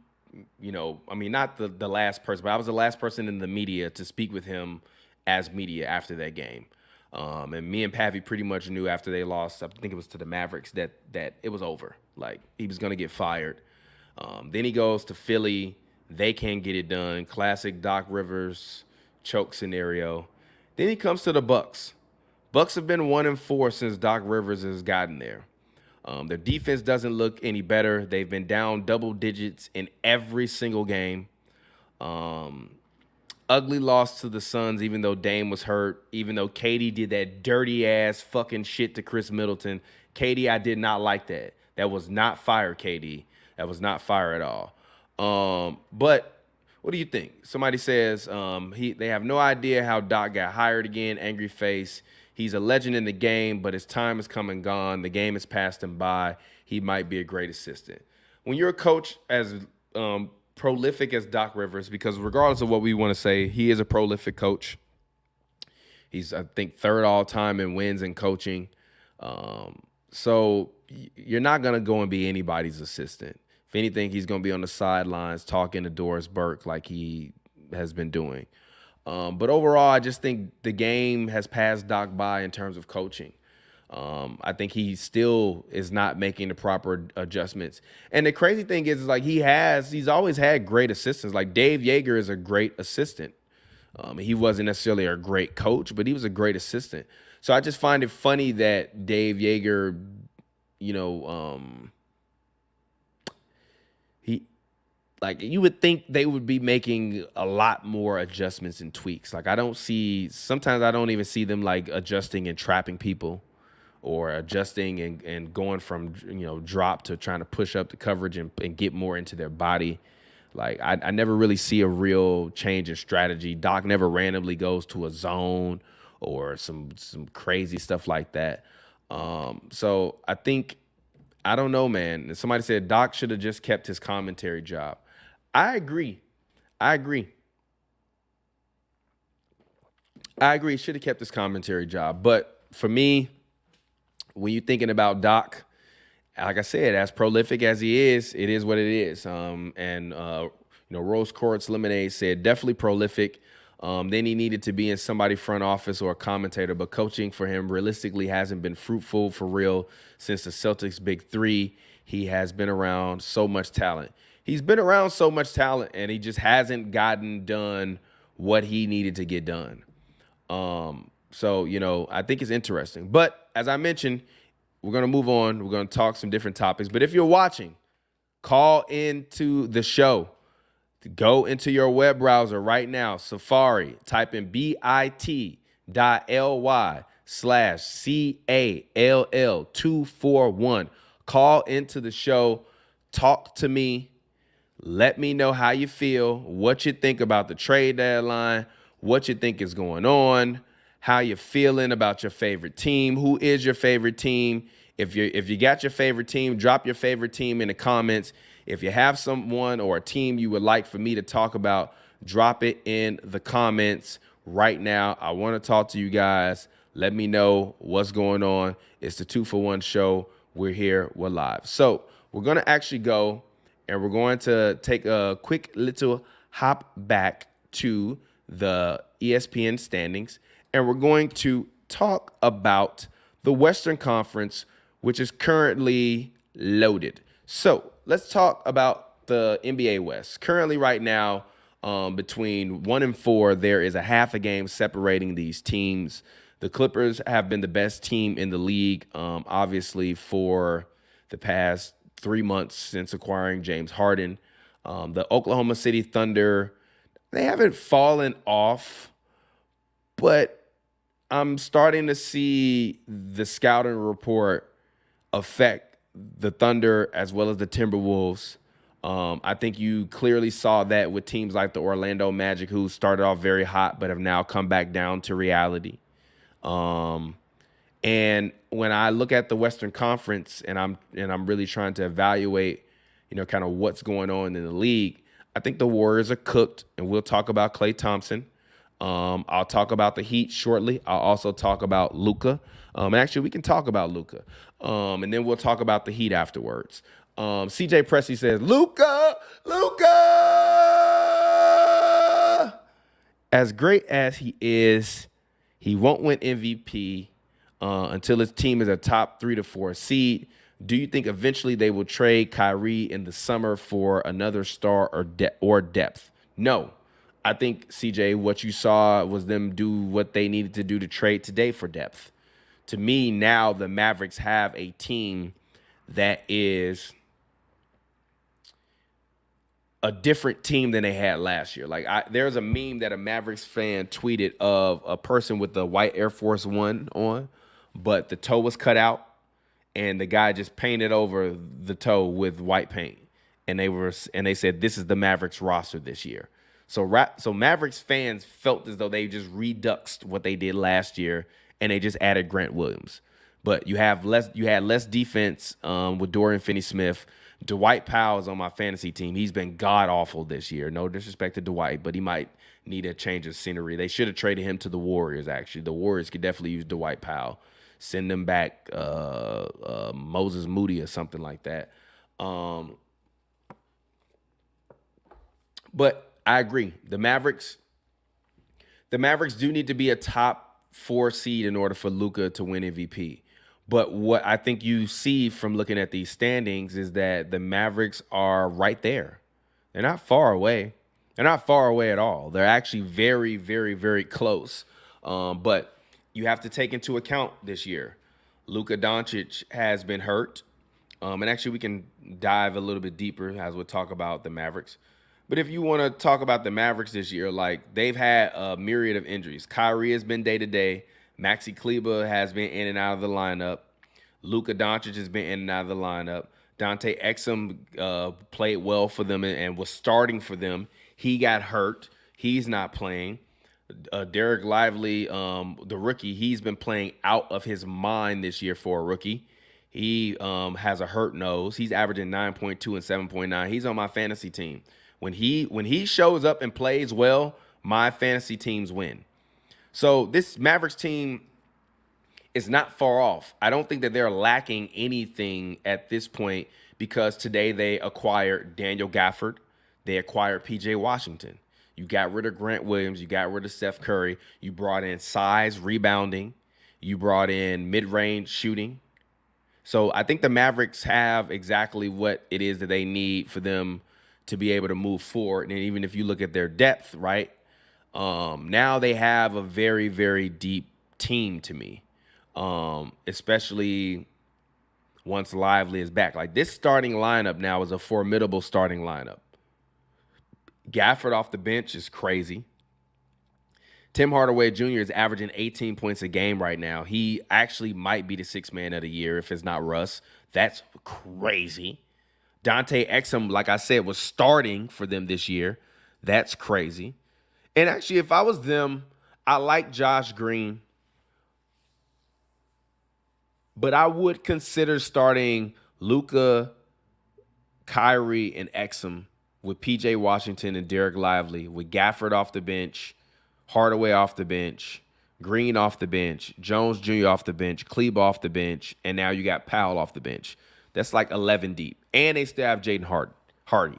the last person, but I was the last person in the media to speak with him as media after that game. And me and Pavi pretty much knew after they lost, I think it was to the Mavericks, that it was over. Like, he was going to get fired. Then he goes to Philly. They can't get it done. Classic Doc Rivers choke scenario. Then he comes to the Bucks. Bucks have been 1-4 since Doc Rivers has gotten there. Their defense doesn't look any better. They've been down double digits in every single game. Ugly loss to the Suns, even though Dame was hurt, even though KD did that dirty-ass fucking shit to Chris Middleton. KD, I did not like that. That was not fire, KD. That was not fire at all. But what do you think? Somebody says they have no idea how Doc got hired again, angry face. He's a legend in the game, but his time has come and gone. The game has passed him by. He might be a great assistant. When you're a coach as prolific as Doc Rivers, because regardless of what we want to say, he is a prolific coach. He's, I think, third all-time in wins in coaching. So you're not going to go and be anybody's assistant. If anything, he's going to be on the sidelines talking to Doris Burke like he has been doing. But overall, I just think the game has passed Doc by in terms of coaching. I think he still is not making the proper adjustments. And the crazy thing is like he's always had great assistants. Like Dave Yeager is a great assistant. He wasn't necessarily a great coach, but he was a great assistant. So I just find it funny that Dave Yeager, you would think they would be making a lot more adjustments and tweaks. Like sometimes I don't even see them like adjusting and trapping people, or adjusting and going from, drop to trying to push up the coverage and get more into their body. Like, I never really see a real change in strategy. Doc never randomly goes to a zone or some crazy stuff like that. So I don't know, man. Somebody said Doc should have just kept his commentary job. I agree. He should have kept his commentary job. But for me, when you're thinking about Doc, like I said, as prolific as he is, it is what it is. Rose Quartz Lemonade said definitely prolific. Then he needed to be in somebody's front office or a commentator, but coaching for him realistically hasn't been fruitful for real since the Celtics' big three. He has been around so much talent. He's been around so much talent, and he just hasn't gotten done what he needed to get done. So, I think it's interesting. But as I mentioned, we're going to move on. We're going to talk some different topics. But if you're watching, call into the show. Go into your web browser right now, Safari, type in bit.ly/CALL241. Call into the show. Talk to me. Let me know how you feel, what you think about the trade deadline, what you think is going on, how you're feeling about your favorite team. Who is your favorite team? If you got your favorite team, drop your favorite team in the comments. If you have someone or a team you would like for me to talk about, drop it in the comments right now. I want to talk to you guys. Let me know what's going on. It's the 2-for-1 show. We're here. We're live. So we're going to actually go and we're going to take a quick little hop back to the ESPN standings. And we're going to talk about the Western Conference, which is currently loaded. So let's talk about the NBA West. Currently right now, between 1 and 4, there is a half a game separating these teams. The Clippers have been the best team in the league, obviously, for the past 3 months since acquiring James Harden. The Oklahoma City Thunder, they haven't fallen off, but I'm starting to see the scouting report affect the Thunder as well as the Timberwolves. I think you clearly saw that with teams like the Orlando Magic, who started off very hot but have now come back down to reality. And when I look at the Western Conference and I'm really trying to evaluate, kind of what's going on in the league, I think the Warriors are cooked, and we'll talk about Klay Thompson. I'll talk about the Heat shortly. I'll also talk about Luka. And actually, we can talk about Luka. And then we'll talk about the Heat afterwards. CJ Presley says, Luka! As great as he is, he won't win MVP until his team is a top 3 to 4 seed. Do you think eventually they will trade Kyrie in the summer for another star or depth? No. I think, CJ, what you saw was them do what they needed to do to trade today for depth. To me, now the Mavericks have a team that is a different team than they had last year. There's a meme that a Mavericks fan tweeted of a person with the white Air Force One on, but the toe was cut out, and the guy just painted over the toe with white paint, and they said this is the Mavericks roster this year. So Mavericks fans felt as though they just reduxed what they did last year, and they just added Grant Williams. But you had less defense with Dorian Finney-Smith. Dwight Powell is on my fantasy team. He's been god-awful this year. No disrespect to Dwight, but he might need a change of scenery. They should have traded him to the Warriors, actually. The Warriors could definitely use Dwight Powell. Send them back Moses Moody or something like that. But I agree. The Mavericks do need to be a top 4 seed in order for Luka to win MVP. But what I think you see from looking at these standings is that the Mavericks are right there. They're not far away. They're not far away at all. They're actually very, very, very close. But you have to take into account this year, Luka Doncic has been hurt. And actually, we can dive a little bit deeper as we'll talk about the Mavericks. But if you want to talk about the Mavericks this year, they've had a myriad of injuries. Kyrie has been day-to-day. Maxi Kleber has been in and out of the lineup. Luka Doncic has been in and out of the lineup. Dante Exum played well for them and was starting for them. He got hurt. He's not playing. Derek Lively, the rookie, he's been playing out of his mind this year for a rookie. He has a hurt nose. He's averaging 9.2 and 7.9. He's on my fantasy team. When he shows up and plays well, my fantasy teams win. So this Mavericks team is not far off. I don't think that they're lacking anything at this point because today they acquired Daniel Gafford. They acquired PJ Washington. You got rid of Grant Williams. You got rid of Steph Curry. You brought in size, rebounding. You brought in mid-range shooting. So I think the Mavericks have exactly what it is that they need for them to be able to move forward. And even if you look at their depth, right, now they have a very, very deep team to me, especially once Lively is back. Like, this starting lineup now is a formidable starting lineup. Gafford off the bench is crazy. Tim Hardaway Jr. is averaging 18 points a game right now. He actually might be the sixth man of the year if it's not Russ. That's crazy. Dante Exum, like I said, was starting for them this year. That's crazy. And actually, if I was them, I like Josh Green, but I would consider starting Luka, Kyrie, and Exum with PJ Washington and Derek Lively, with Gafford off the bench, Hardaway off the bench, Green off the bench, Jones Jr. off the bench, Kleba off the bench, and now you got Powell off the bench. That's like 11 deep. And they still have Jaden Hardy.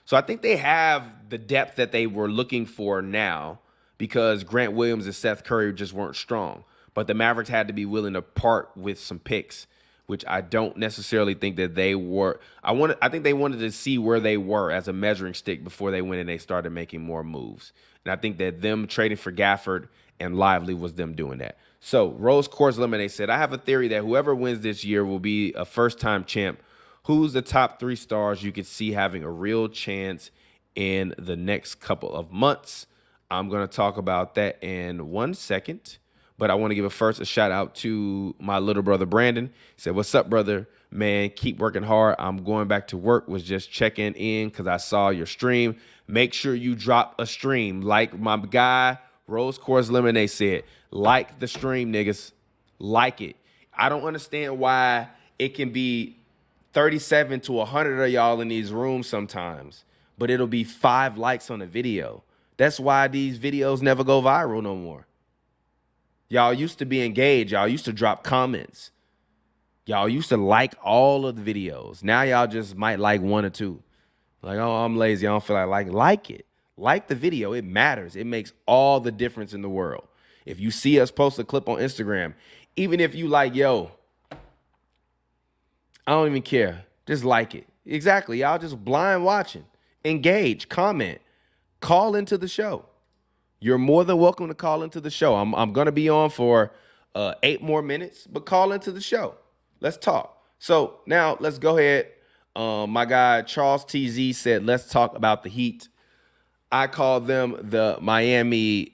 So I think they have the depth that they were looking for now, because Grant Williams and Seth Curry just weren't strong. But the Mavericks had to be willing to part with some picks, which I don't necessarily think that they were. I think they wanted to see where they were as a measuring stick before they went and they started making more moves. And I think that them trading for Gafford and Lively was them doing that. So Rose Quartz Lemonade said, I have a theory that whoever wins this year will be a first-time champ. Who's the top 3 stars you could see having a real chance in the next couple of months? I'm going to talk about that in 1 second. But I want to give a shout out to my little brother, Brandon. He said, what's up, brother? Man, keep working hard. I'm going back to work. Was just checking in because I saw your stream. Make sure you drop a stream. Like my guy, Rose Quartz Lemonade said, like the stream, niggas. Like it. I don't understand why it can be 37 to 100 of y'all in these rooms sometimes, but it'll be 5 likes on a video. That's why these videos never go viral no more. Y'all used to be engaged. Y'all used to drop comments. Y'all used to like all of the videos. Now y'all just might like 1 or 2. Like, oh, I'm lazy. I don't feel like it. Like the video. It matters. It makes all the difference in the world. If you see us post a clip on Instagram, even if you like, yo, I don't even care. Just like it. Exactly. Y'all just blind watching. Engage. Comment. Call into the show. You're more than welcome to call into the show. I'm going to be on for 8 more minutes, but call into the show. Let's talk. So now let's go ahead. My guy Charles TZ said, let's talk about the Heat. I call them the Miami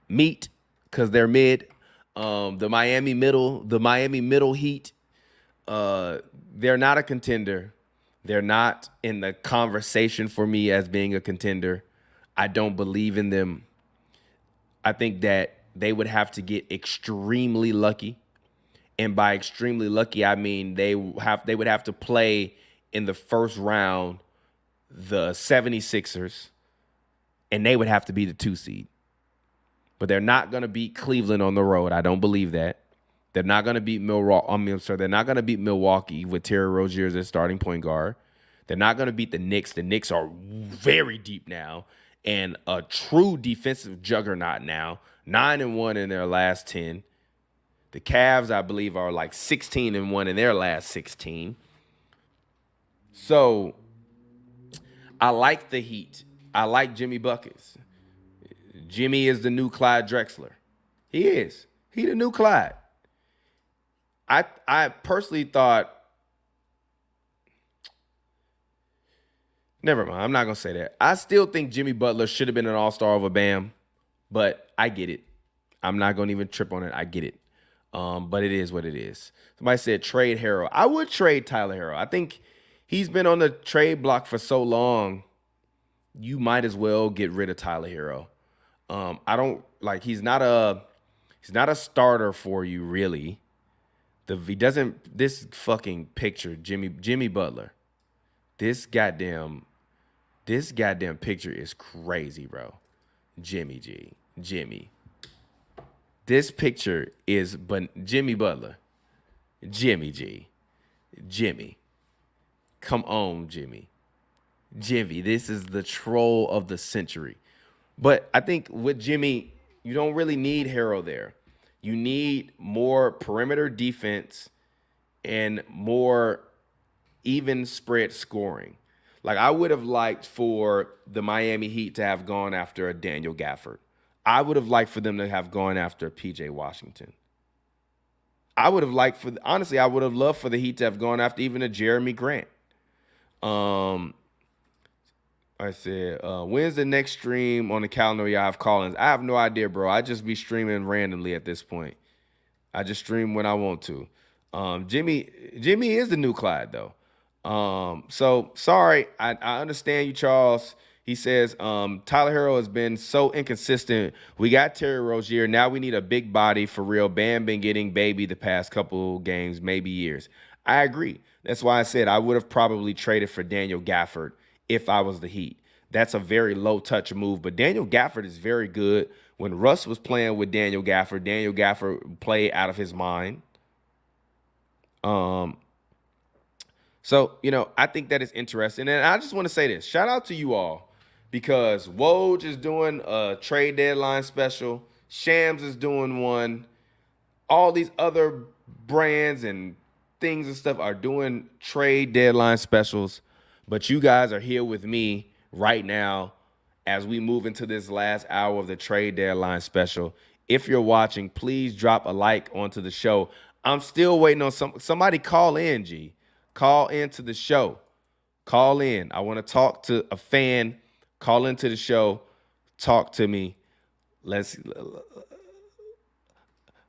Meat because they're mid. The Miami Middle Heat. They're not a contender. They're not in the conversation for me as being a contender. I don't believe in them. I think that they would have to get extremely lucky. And by extremely lucky, I mean they would have to play in the first round the 76ers, and they would have to be the 2 seed. But they're not going to beat Cleveland on the road. I don't believe that. They're not going to beat Milwaukee. They're not going to beat Milwaukee with Terry Rozier as their starting point guard. They're not going to beat the Knicks. The Knicks are very deep now and a true defensive juggernaut now. 9-1 in their last 10. The Cavs, I believe, are like 16-1 in their last 16. So I like the Heat. I like Jimmy Buckets. Jimmy is the new Clyde Drexler. He is. He the new Clyde. I personally thought, never mind, I'm not going to say that. I still think Jimmy Butler should have been an all-star over Bam, but I get it. I'm not going to even trip on it. I get it. But it is what it is. Somebody said trade Harrell. I would trade Tyler Harrell. I think he's been on the trade block for so long, you might as well get rid of Tyler Harrell. I don't like he's not a starter for you, really. This fucking picture, Jimmy Butler. This goddamn picture is crazy, bro. Jimmy. This picture is Jimmy Butler. Jimmy. Come on, Jimmy. Jimmy, this is the troll of the century. But I think with Jimmy, you don't really need Harrell there. You need more perimeter defense and more even spread scoring. Like I would have liked for the Miami Heat to have gone after a Daniel Gafford. I would have liked for them to have gone after PJ Washington. I would have liked for honestly, I would have loved for the Heat to have gone after even a Jeremy Grant. I said, when's the next stream on the calendar? Y'all have call-ins. I have no idea, bro. I just be streaming randomly at this point. I just stream when I want to. Jimmy is the new Clyde, though. So sorry, I understand you, Charles. He says, Tyler Herro has been so inconsistent. We got Terry Rozier. Now we need a big body for real. Bam been getting baby the past couple games, maybe years. I agree. That's why I said I would have probably traded for Daniel Gafford if I was the Heat. That's a very low-touch move, but Daniel Gafford is very good. When Russ was playing with Daniel Gafford played out of his mind. So, I think that is interesting. And I just want to say this. Shout out to you all because Woj is doing a trade deadline special. Shams is doing one. All these other brands and things and stuff are doing trade deadline specials. But you guys are here with me right now as we move into this last hour of the trade deadline special. If you're watching, please drop a like onto the show. I'm still waiting on somebody call in, G. Call into the show. Call in. I want to talk to a fan. Call into the show. Talk to me. I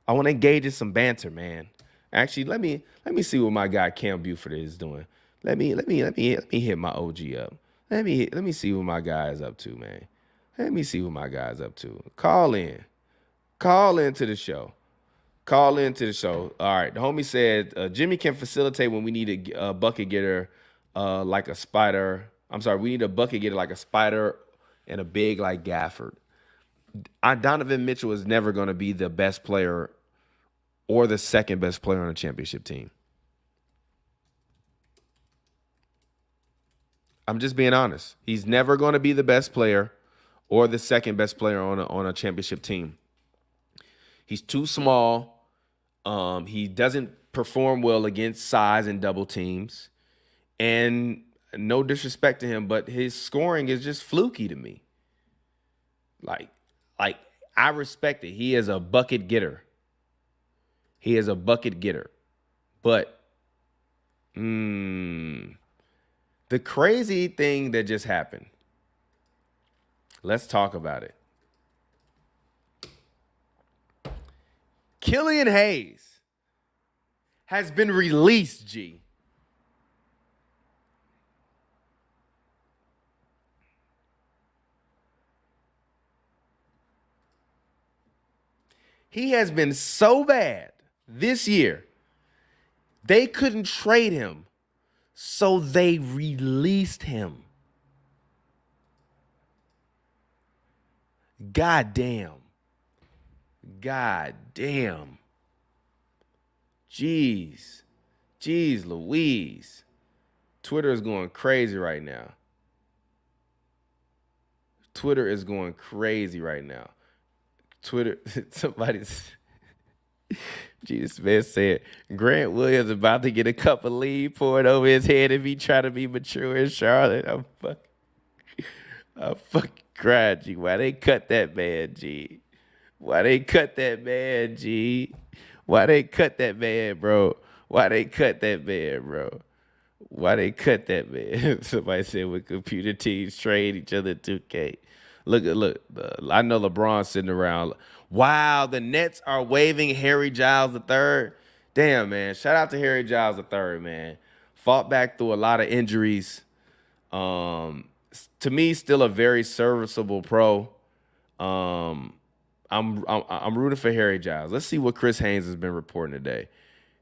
want to engage in some banter, man. Actually, let me see what my guy Cam Buford is doing. Let me hit my OG up. Let me see what my guy is up to, man. Let me see what my guy's up to. Call in. Call into the show. Call into the show. All right. The homie said Jimmy can facilitate when we need a bucket getter like a Spider. I'm sorry. We need a bucket getter like a Spider and a big like Gafford. Donovan Mitchell is never going to be the best player or the second best player on a championship team. I'm just being honest. He's never going to be the best player or the second best player on a championship team. He's too small. He doesn't perform well against size and double teams. And no disrespect to him, but his scoring is just fluky to me. Like I respect it. He is a bucket getter. But the crazy thing that just happened. Let's talk about it. Killian Hayes has been released, G. He has been so bad this year, they couldn't trade him, so they released him. God damn. Jeez Louise. Twitter is going crazy right now. Somebody's Jesus man said Grant Williams about to get a cup of lead poured over his head if he try to be mature in Charlotte. I'm fucking crying, G. Why they cut that man, G? Why they cut that man, bro? Somebody said when computer teams trade each other 2K. Look. I know LeBron's sitting around. Wow, the Nets are waiving Harry Giles III. Damn, man. Shout out to Harry Giles III, man. Fought back through a lot of injuries. To me, still a very serviceable pro. I'm rooting for Harry Giles. Let's see what Chris Haynes has been reporting today.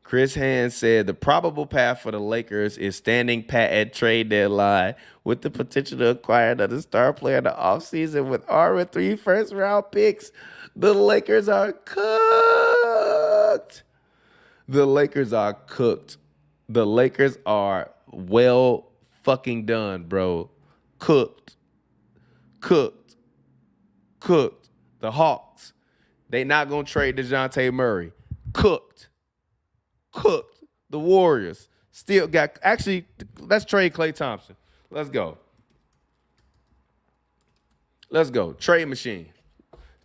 Chris Haynes said the probable path for the Lakers is standing pat at trade deadline with the potential to acquire another star player in the offseason with our 3 first-round picks. The Lakers are cooked. The Lakers are well fucking done, bro. cooked, cooked, cooked. The Hawks, they not going to trade DeJounte Murray. Cooked, cooked. The Warriors still got, actually, let's trade Klay Thompson. Let's go. Let's go. Trade machine.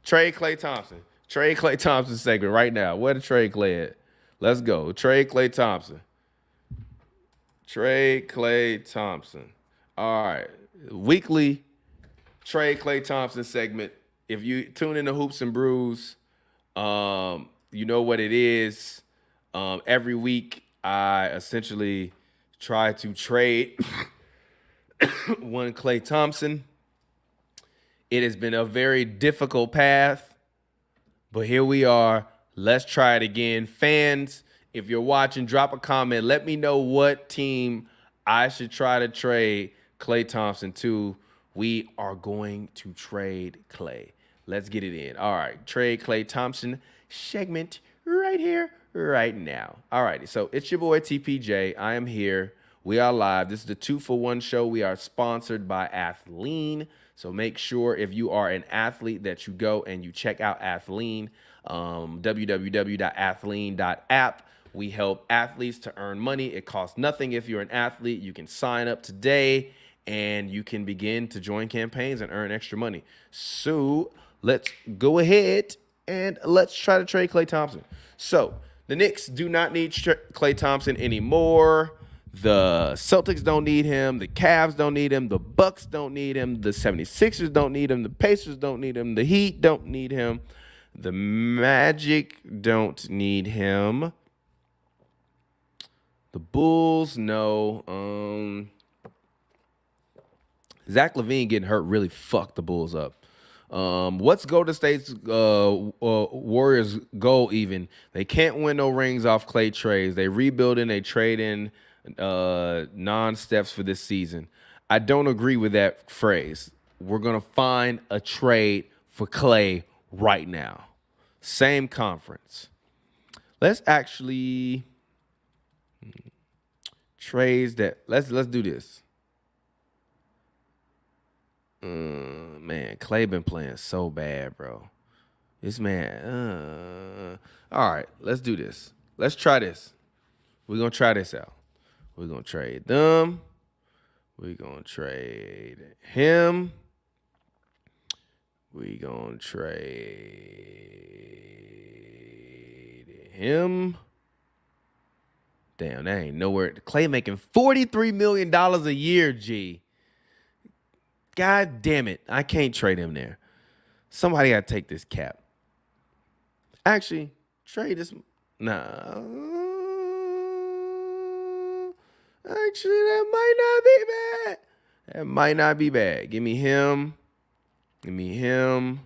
Trade Klay Thompson. Trade Klay Thompson segment right now. Where the trade Klay at? Let's go. Trade Klay Thompson. Trade Klay Thompson. All right. Weekly trade Klay Thompson segment. If you tune into Hoops and Brews, you know what it is. Every week, I essentially try to trade one Klay Thompson. It has been a very difficult path, but here we are. Let's try it again. Fans, if you're watching, drop a comment. Let me know what team I should try to trade Klay Thompson to. We are going to trade Klay. Let's get it in. All right, trade Klay Thompson segment right here, right now. All righty, so it's your boy TPJ. I am here. We are live. This is the 2-for-1 show. We are sponsored by Athlean. So make sure if you are an athlete that you go and you check out Athlean, www.athlean.app. We help athletes to earn money. It costs nothing if you're an athlete. You can sign up today and you can begin to join campaigns and earn extra money. So let's go ahead and let's try to trade Klay Thompson. So the Knicks do not need Klay Thompson anymore. The Celtics don't need him. The Cavs don't need him. The Bucks don't need him. The 76ers don't need him. The Pacers don't need him. The Heat don't need him. The Magic don't need him. The Bulls, no. Zach LaVine getting hurt really fucked the Bulls up. What's Golden State's Warriors' goal even? They can't win no rings off Klay trades. They rebuilding, they trading non-steps for this season. I don't agree with that phrase. We're going to find a trade for Klay right now. Same conference. Let's actually trades that let's do this. Man, Klay been playing so bad, bro. This man. All right, let's do this. Let's try this. We're going to try this out. We're going to trade them. We're going to trade him. We're going to trade him. Damn, that ain't nowhere. Klay making $43 million a year, G. God damn it. I can't trade him there. Somebody got to take this cap. Actually, trade this. Nah. Actually, that might not be bad. That might not be bad. Give me him. Give me him.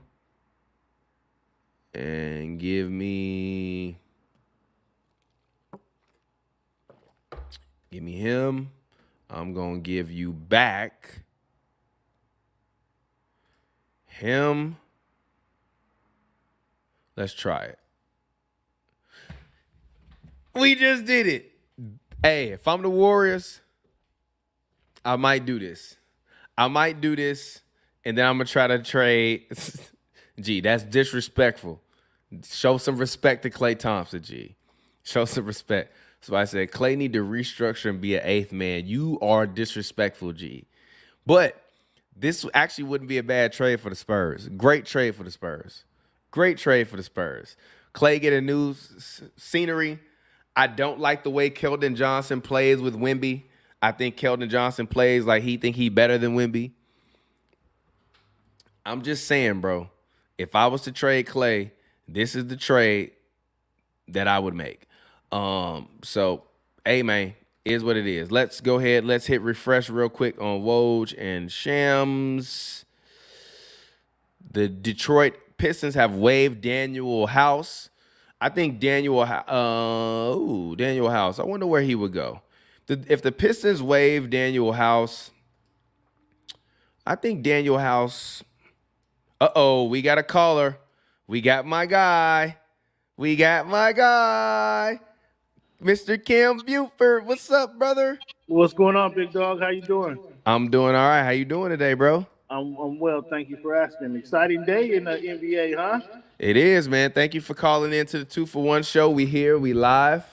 And give me. Give me him. I'm going to give you back him. Let's try it. We just did it. Hey, if I'm the Warriors, I might do this. And then I'm going to try to trade. Gee, that's disrespectful. Show some respect to Klay Thompson, G. Show some respect. So I said, Klay need to restructure and be an eighth man. You are disrespectful, G. But this actually wouldn't be a bad trade for the Spurs. Great trade for the Spurs. Klay get a new scenery. I don't like the way Keldon Johnson plays with Wemby. I think Keldon Johnson plays like he think he better than Wemby. I'm just saying, bro, if I was to trade Klay, this is the trade that I would make. So, hey, man, is what it is. Let's go ahead. Let's hit refresh real quick on Woj and Shams. The Detroit Pistons have waived Danuel House. I think Danuel House. I wonder where he would go. If the Pistons waive Danuel House, I think Danuel House. We got a caller. We got my guy. Mr. Cam Buford. What's up, brother?
What's going on, big dog? How you doing?
I'm doing all right. How you doing today, bro?
I'm well. Thank you for asking. Exciting day in the NBA, huh?
It is, man. Thank you for calling in to the 2 for 1 show. We here, we live.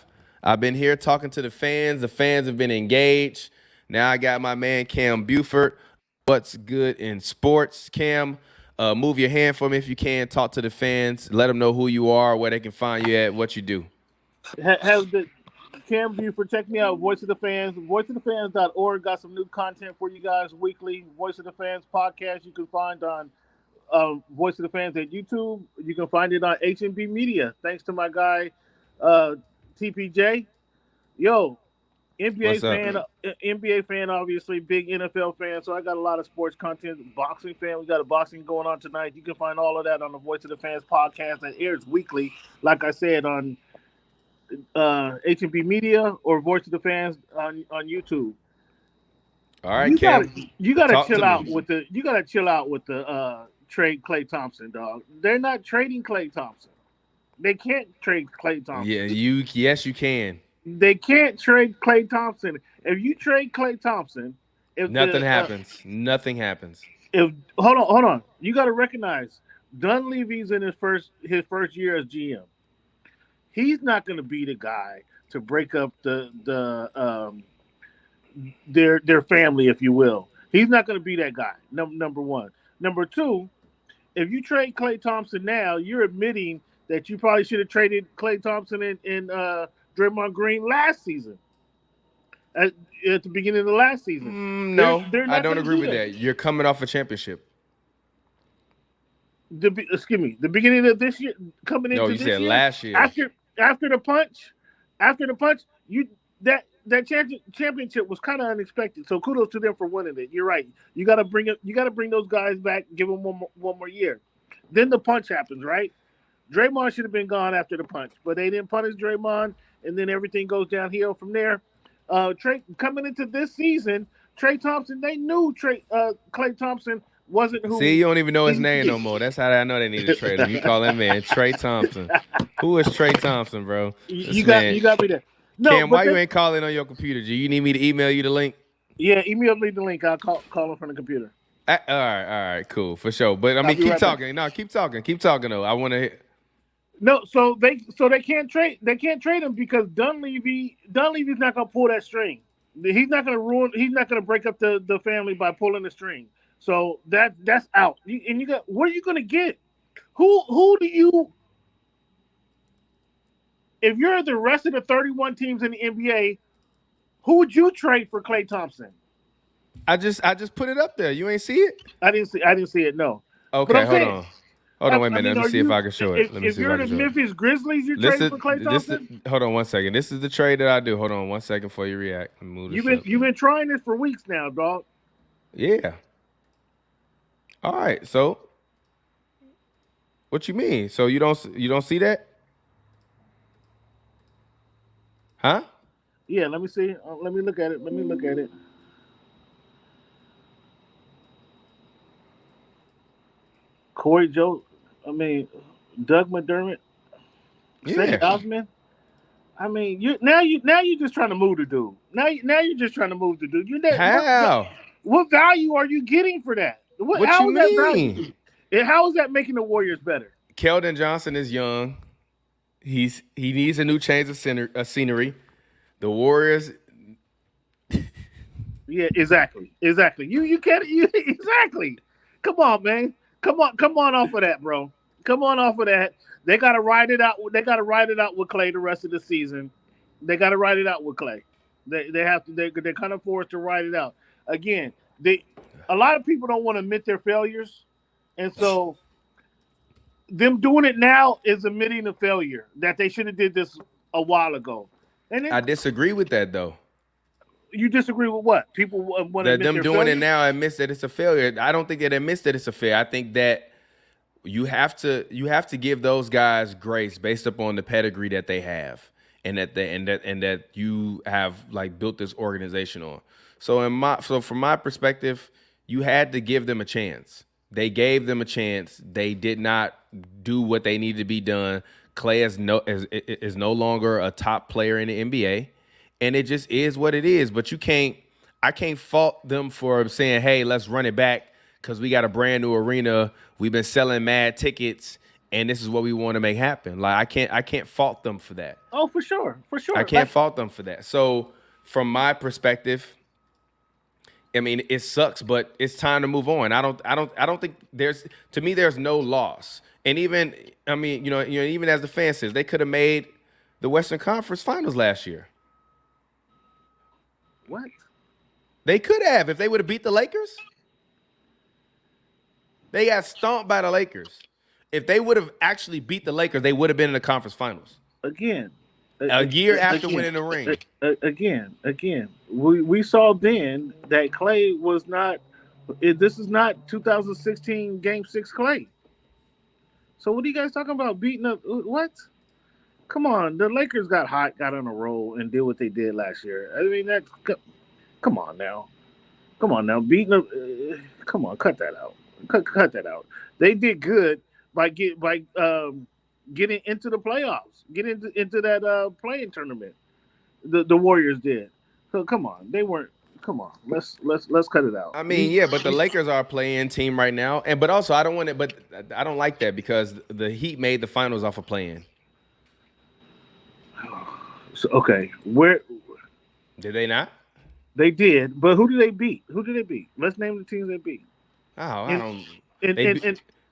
I've been here talking to the fans. The fans have been engaged. Now I got my man Cam Buford. What's good in sports, Cam? Move your hand for me if you can. Talk to the fans. Let them know who you are, where they can find you at, what you do.
Have the Cam Buford, check me out. Voice of the Fans, voiceofthefans.org. Got some new content for you guys weekly. Voice of the Fans podcast you can find on Voice of the Fans at YouTube. You can find it on HNB Media. Thanks to my guy TPJ. Yo, NBA
What's up?
fan, obviously big NFL fan. So I got a lot of sports content. Boxing fan, we got a boxing going on tonight. You can find all of that on the Voice of the Fans podcast that airs weekly. Like I said, on HNB Media or Voice of the Fans on YouTube.
All right, Cam.
You gotta
talk
chill
to
out
me.
with the trade Klay Thompson, dog. They're not trading Klay Thompson. They can't trade Klay Thompson.
Yeah, yes, you can.
They can't trade Klay Thompson. If you trade Klay Thompson,
Nothing happens. Nothing happens.
If hold on, you got to recognize Dunleavy's in his first year as GM. He's not going to be the guy to break up their family, if you will. He's not going to be that guy. Number one. Number two, if you trade Klay Thompson now, you're admitting that you probably should have traded Klay Thompson and Draymond Green last season. At the beginning of the last season.
No,
They're not
I don't
gonna
agree
do
with that. You're coming off a championship.
Excuse me. The beginning of this year, coming into
No, you
this
said
year,
last year.
After the punch, you that championship was kind of unexpected. So kudos to them for winning it. You're right. You got to bring those guys back. Give them one more year. Then the punch happens, right? Draymond should have been gone after the punch, but they didn't punish Draymond, and then everything goes downhill from there. Trey coming into this season, Klay Thompson, they knew Klay Thompson wasn't who.
See, you don't even know his name no more. That's how I know they need to trade him. You call him man Trey Thompson. Who is Trey Thompson, bro?
You got me there. No,
Cam, why you ain't calling on your computer? Do you need me to email you the link?
Yeah, email me the link. I'll call him from the computer.
All right, cool, for sure. But I mean, keep talking. No, keep talking though. I want to.
No, so they can't trade. They can't trade him because Dunleavy's not gonna pull that string. He's not gonna break up the family by pulling the string. So that's out. And you got, what are you gonna get? Who do you? If you're the rest of the 31 teams in the NBA, who would you trade for Klay Thompson?
I just put it up there. You ain't see it?
I didn't see it. No.
Okay, hold on, wait a minute. Let me see if I can show it.
If you're the Memphis Grizzlies, you're trading for Klay Thompson?
Hold on one second. This is the trade that I do. Hold on 1 second before you react.
You've been trying this for weeks now, dog.
Yeah. All right. So, what you mean? So you don't see that? Huh?
Yeah. Let me see. Let me look at it. Corey Joe. Doug McDermott.
Yeah.
Osman. You're just trying to move the dude. Now you're just trying to move the dude.
How?
What value are you getting for that?
What you mean?
How is that making the Warriors better? Keldon
Johnson is young. He needs a new change of scenery. The Warriors.
Yeah, exactly. You can't. Exactly. Come on, man. Come on off of that, bro. Come on off of that. They got to ride it out. They got to ride it out with Klay the rest of the season. They got to ride it out with Klay. They have to. They're kind of forced to ride it out. Again, a lot of people don't want to admit their failures, and so them doing it now is admitting a failure that they should have did this a while ago. And then,
I disagree with that though.
You disagree with what? People want to
that
admit
them
their
doing
failure?
it now admits that it's a failure. I don't think it admits that it's a failure. I think that you have to give those guys grace based upon the pedigree that they have and that you have like built this organization on. So from my perspective, you had to give them a chance. They gave them a chance. They did not do what they needed to be done. Klay is no longer a top player in the NBA. and it just is what it is. But I can't fault them for saying, hey, let's run it back because we got a brand new arena. We've been selling mad tickets, and this is what we want to make happen. Like I can't fault them for that.
Oh, for sure.
I can't fault them for that. So from my perspective, I mean, it sucks, but it's time to move on. I don't think there's no loss. And even, I mean, even as the fan says, they could have made the Western Conference Finals last year.
What?
They could have if they would have beat the Lakers. They got stomped by the Lakers. If they would have actually beat the Lakers, they would have been in the conference finals.
Again.
A year after winning the ring.
Again. We saw then that Clay was not – this is not 2016 Game 6 Clay. So what are you guys talking about beating up – what? Come on. The Lakers got hot, got on a roll, and did what they did last year. I mean, that's – come on now. Come on now. Beating up come on, cut that out. Cut that out. They did good by getting into the playoffs, getting into that playing tournament. The Warriors did. So come on, they weren't. Come on, let's cut it out.
I mean, yeah, but the Lakers are a play-in team right now, but also I don't like that because the Heat made the finals off of play-in.
So okay, where
did they not?
They did, but who did they beat? Let's name the teams they beat.
Oh,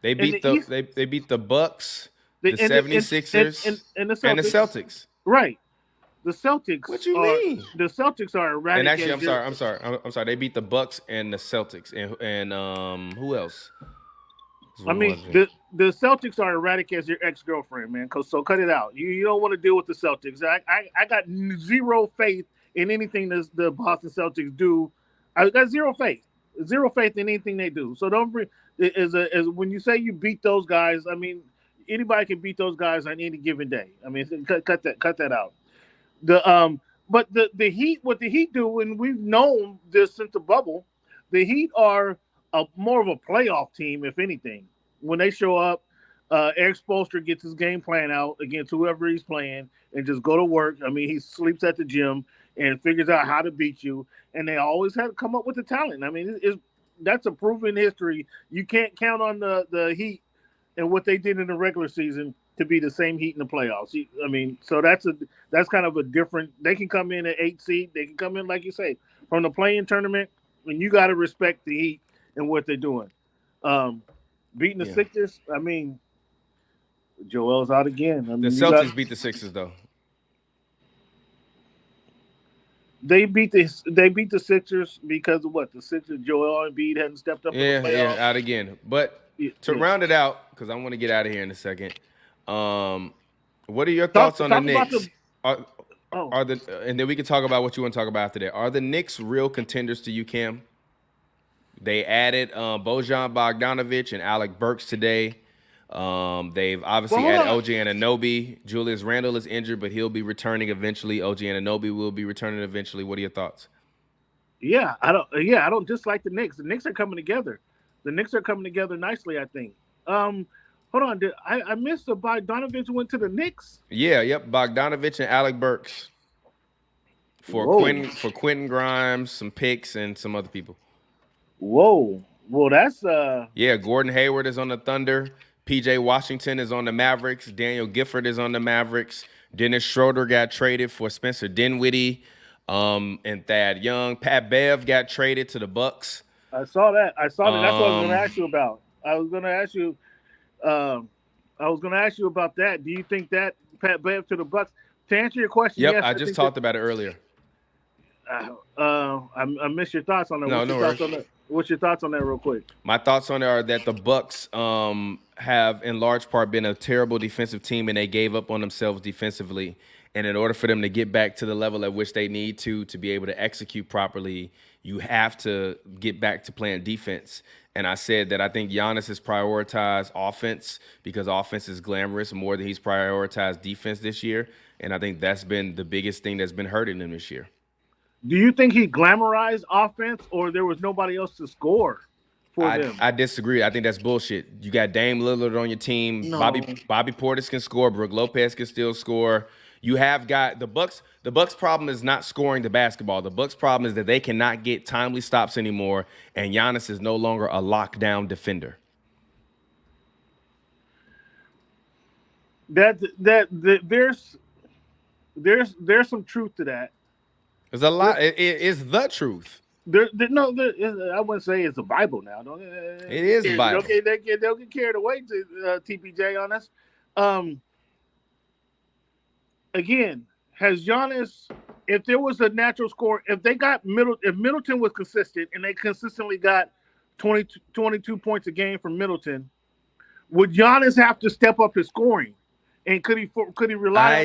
they beat the Bucks, the 76ers, and the Celtics.
Right. The Celtics.
What you mean?
The Celtics are erratic.
And actually, I'm sorry. They beat the Bucks and the Celtics, and who else?
I mean, the Celtics are erratic as your ex-girlfriend, man. So cut it out. You don't want to deal with the Celtics. I got zero faith in anything that the Boston Celtics do. I got zero faith in anything they do. So don't bring as when you say you beat those guys. I mean, anybody can beat those guys on any given day. I mean, cut that out. But the Heat, what the Heat do, and we've known this since the bubble, the Heat are more of a playoff team, if anything. When they show up, Eric Spoelstra gets his game plan out against whoever he's playing and just go to work. I mean, he sleeps at the gym and figures out how to beat you. And they always have to come up with the talent. I mean, that's a proven history. You can't count on the Heat and what they did in the regular season to be the same Heat in the playoffs. I mean, so that's kind of a different. They can come in at 8 seed. They can come in, like you say, from the play-in tournament, and you got to respect the Heat and what they're doing. Beating the Sixers, I mean, Joel's out again. I mean,
the Celtics beat the Sixers though.
They beat the Sixers because of what? The Sixers, Joel Embiid hadn't stepped up.
Yeah, out again. But to round it out, because I want to get out of here in a second. What are your thoughts on the Knicks? And then we can talk about what you want to talk about after that. Are the Knicks real contenders to you, Cam? They added Bojan Bogdanovic and Alec Burks today. They've obviously added OG Anunoby. Julius Randle is injured, but he'll be returning eventually. OG Anunoby will be returning eventually. What are your thoughts?
I don't dislike the Knicks. The Knicks are coming together. The Knicks are coming together nicely, I think. Hold on, I missed the Bogdanovic went to the Knicks?
Yep. Bogdanovic and Alec Burks for Quentin Grimes, some picks, and some other people.
Whoa. Well, that's
Gordon Hayward is on the Thunder. PJ Washington is on the Mavericks. Daniel Gifford is on the Mavericks. Dennis Schroeder got traded for Spencer Dinwiddie, and Thad Young. Pat Bev got traded to the Bucks.
I saw that. That's what I was going to ask you about. I was going to ask you about that. Do you think that Pat Bev to the Bucks? To answer your question,
yes.
I
just talked about it earlier.
I missed your thoughts on that. What's your thoughts on that real quick?
My thoughts on it are that the Bucks have in large part been a terrible defensive team, and they gave up on themselves defensively. And in order for them to get back to the level at which they need to be able to execute properly, you have to get back to playing defense. And I said that I think Giannis has prioritized offense because offense is glamorous more than he's prioritized defense this year. And I think that's been the biggest thing that's been hurting him this year.
Do you think he glamorized offense or there was nobody else to score for them?
I disagree. I think that's bullshit. You got Dame Lillard on your team.
No.
Bobby Portis can score. Brook Lopez can still score. You have got the Bucks. The Bucks' problem is not scoring the basketball. The Bucks' problem is that they cannot get timely stops anymore, and Giannis is no longer a lockdown defender.
There's some truth to that.
There's a lot. It's the truth.
I wouldn't say it's the Bible now.
It is the Bible.
Okay, they'll get carried away to TPJ on us. Again, has Giannis? If there was a natural score, if Middleton was consistent and they consistently got 22 points a game from Middleton, would Giannis have to step up his scoring? And could he rely?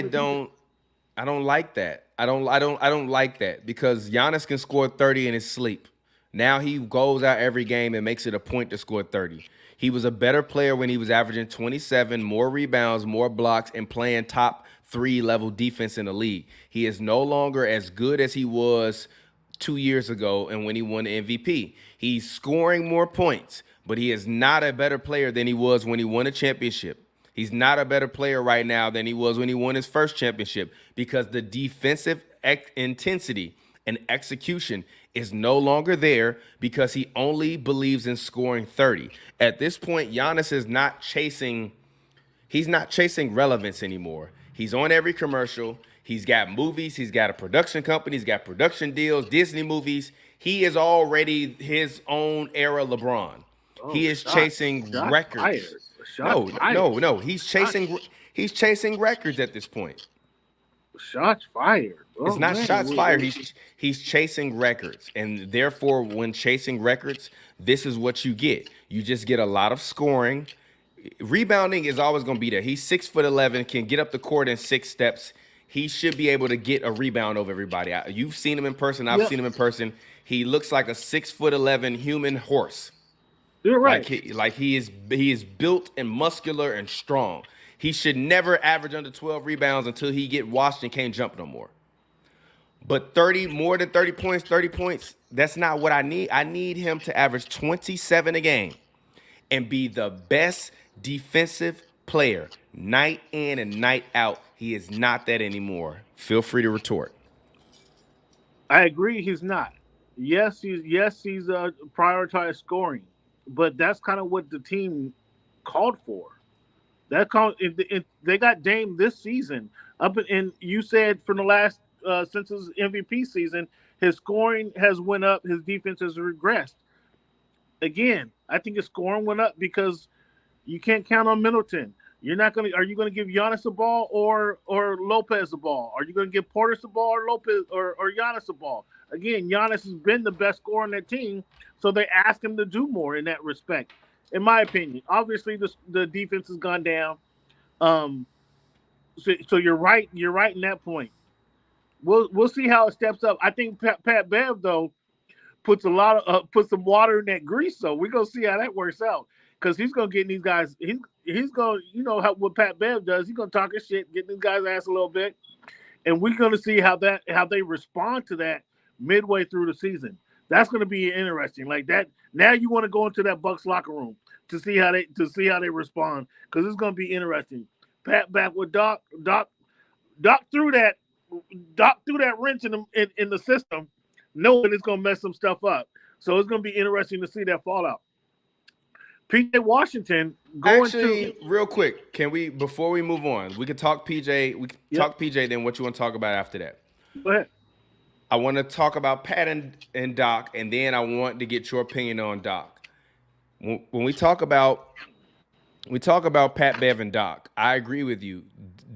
I don't like that. I don't like that because Giannis can score 30 in his sleep. Now he goes out every game and makes it a point to score 30. He was a better player when he was averaging 27, more rebounds, more blocks, and playing top 3 level defense in the league. He is no longer as good as he was 2 years ago and when he won the MVP. He's scoring more points, but he is not a better player than he was when he won a championship. He's not a better player right now than he was when he won his first championship because the defensive intensity and execution is no longer there because he only believes in scoring 30. At this point, Giannis is not chasing relevance anymore. He's on every commercial. He's got movies. He's got a production company. He's got production deals, Disney movies. He is already his own era LeBron. He is chasing records. No. He's chasing records at this point.
Shots fired.
It's not shots fired. He's chasing records. And therefore, when chasing records, this is what you get. You just get a lot of scoring. Rebounding is always going to be there. He's 6'11", can get up the court in 6 steps. He should be able to get a rebound over everybody. You've seen him in person. I've seen him in person. He looks like a 6'11" human horse.
You're right.
He is built and muscular and strong. He should never average under 12 rebounds until he get washed and can't jump no more. But more than 30 points, that's not what I need. I need him to average 27 a game and be the best defensive player night in and night out. He is not that anymore. Feel free to retort.
I agree he's not. Yes, he's prioritized scoring. But that's kind of what the team called for. They got Dame this season. And you said from the last since his MVP season, his scoring has went up, his defense has regressed. Again, I think his scoring went up because you can't count on Middleton. Are you gonna give Giannis a ball or Lopez a ball? Are you gonna give Portis a ball or Lopez or Giannis a ball? Again, Giannis has been the best scorer on that team, so they ask him to do more in that respect. In my opinion, obviously the defense has gone down. So you're right. You're right in that point. We'll see how it steps up. I think Pat Bev though puts some water in that grease. So we're gonna see how that works out because he's gonna get these guys. He's gonna what Pat Bev does. He's gonna talk his shit, get these guys' ass a little bit, and we're gonna see how they respond to that midway through the season. That's going to be interesting. Like that. Now you want to go into that Bucks locker room to see how they respond because it's going to be interesting. Pat back with Doc. Doc threw that wrench in the system, knowing it's going to mess some stuff up. So it's going to be interesting to see that fallout. PJ Washington
real quick, can we before we move on, we could talk PJ. We can talk PJ. Then what you want to talk about after that?
Go ahead.
I want to talk about Pat and Doc, and then I want to get your opinion on Doc. When we talk about Pat Bev and Doc, I agree with you.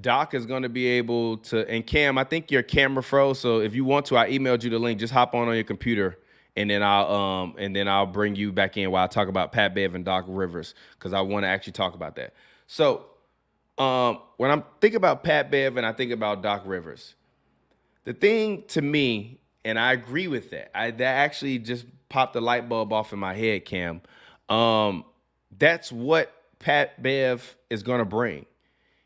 Doc is going to be able to, and Cam, I think your camera froze. So if you want to, I emailed you the link. Just hop on your computer, and then I'll bring you back in while I talk about Pat Bev and Doc Rivers because I want to actually talk about that. So when I'm thinking about Pat Bev and I think about Doc Rivers. The thing to me, and I agree with that, that actually just popped the light bulb off in my head, Cam. That's what Pat Bev is going to bring.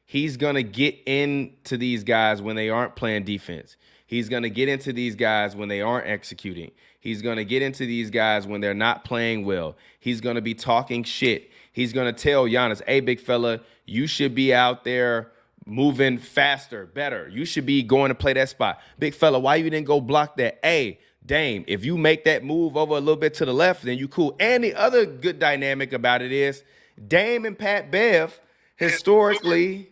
He's going to get into these guys when they aren't playing defense. He's going to get into these guys when they aren't executing. He's going to get into these guys when they're not playing well. He's going to be talking shit. He's going to tell Giannis, hey, big fella, you should be out there moving faster, better. You should be going to play that spot. Big fella, why you didn't go block that? Hey, Dame, if you make that move over a little bit to the left, then you cool. And the other good dynamic about it is Dame and Pat Bev historically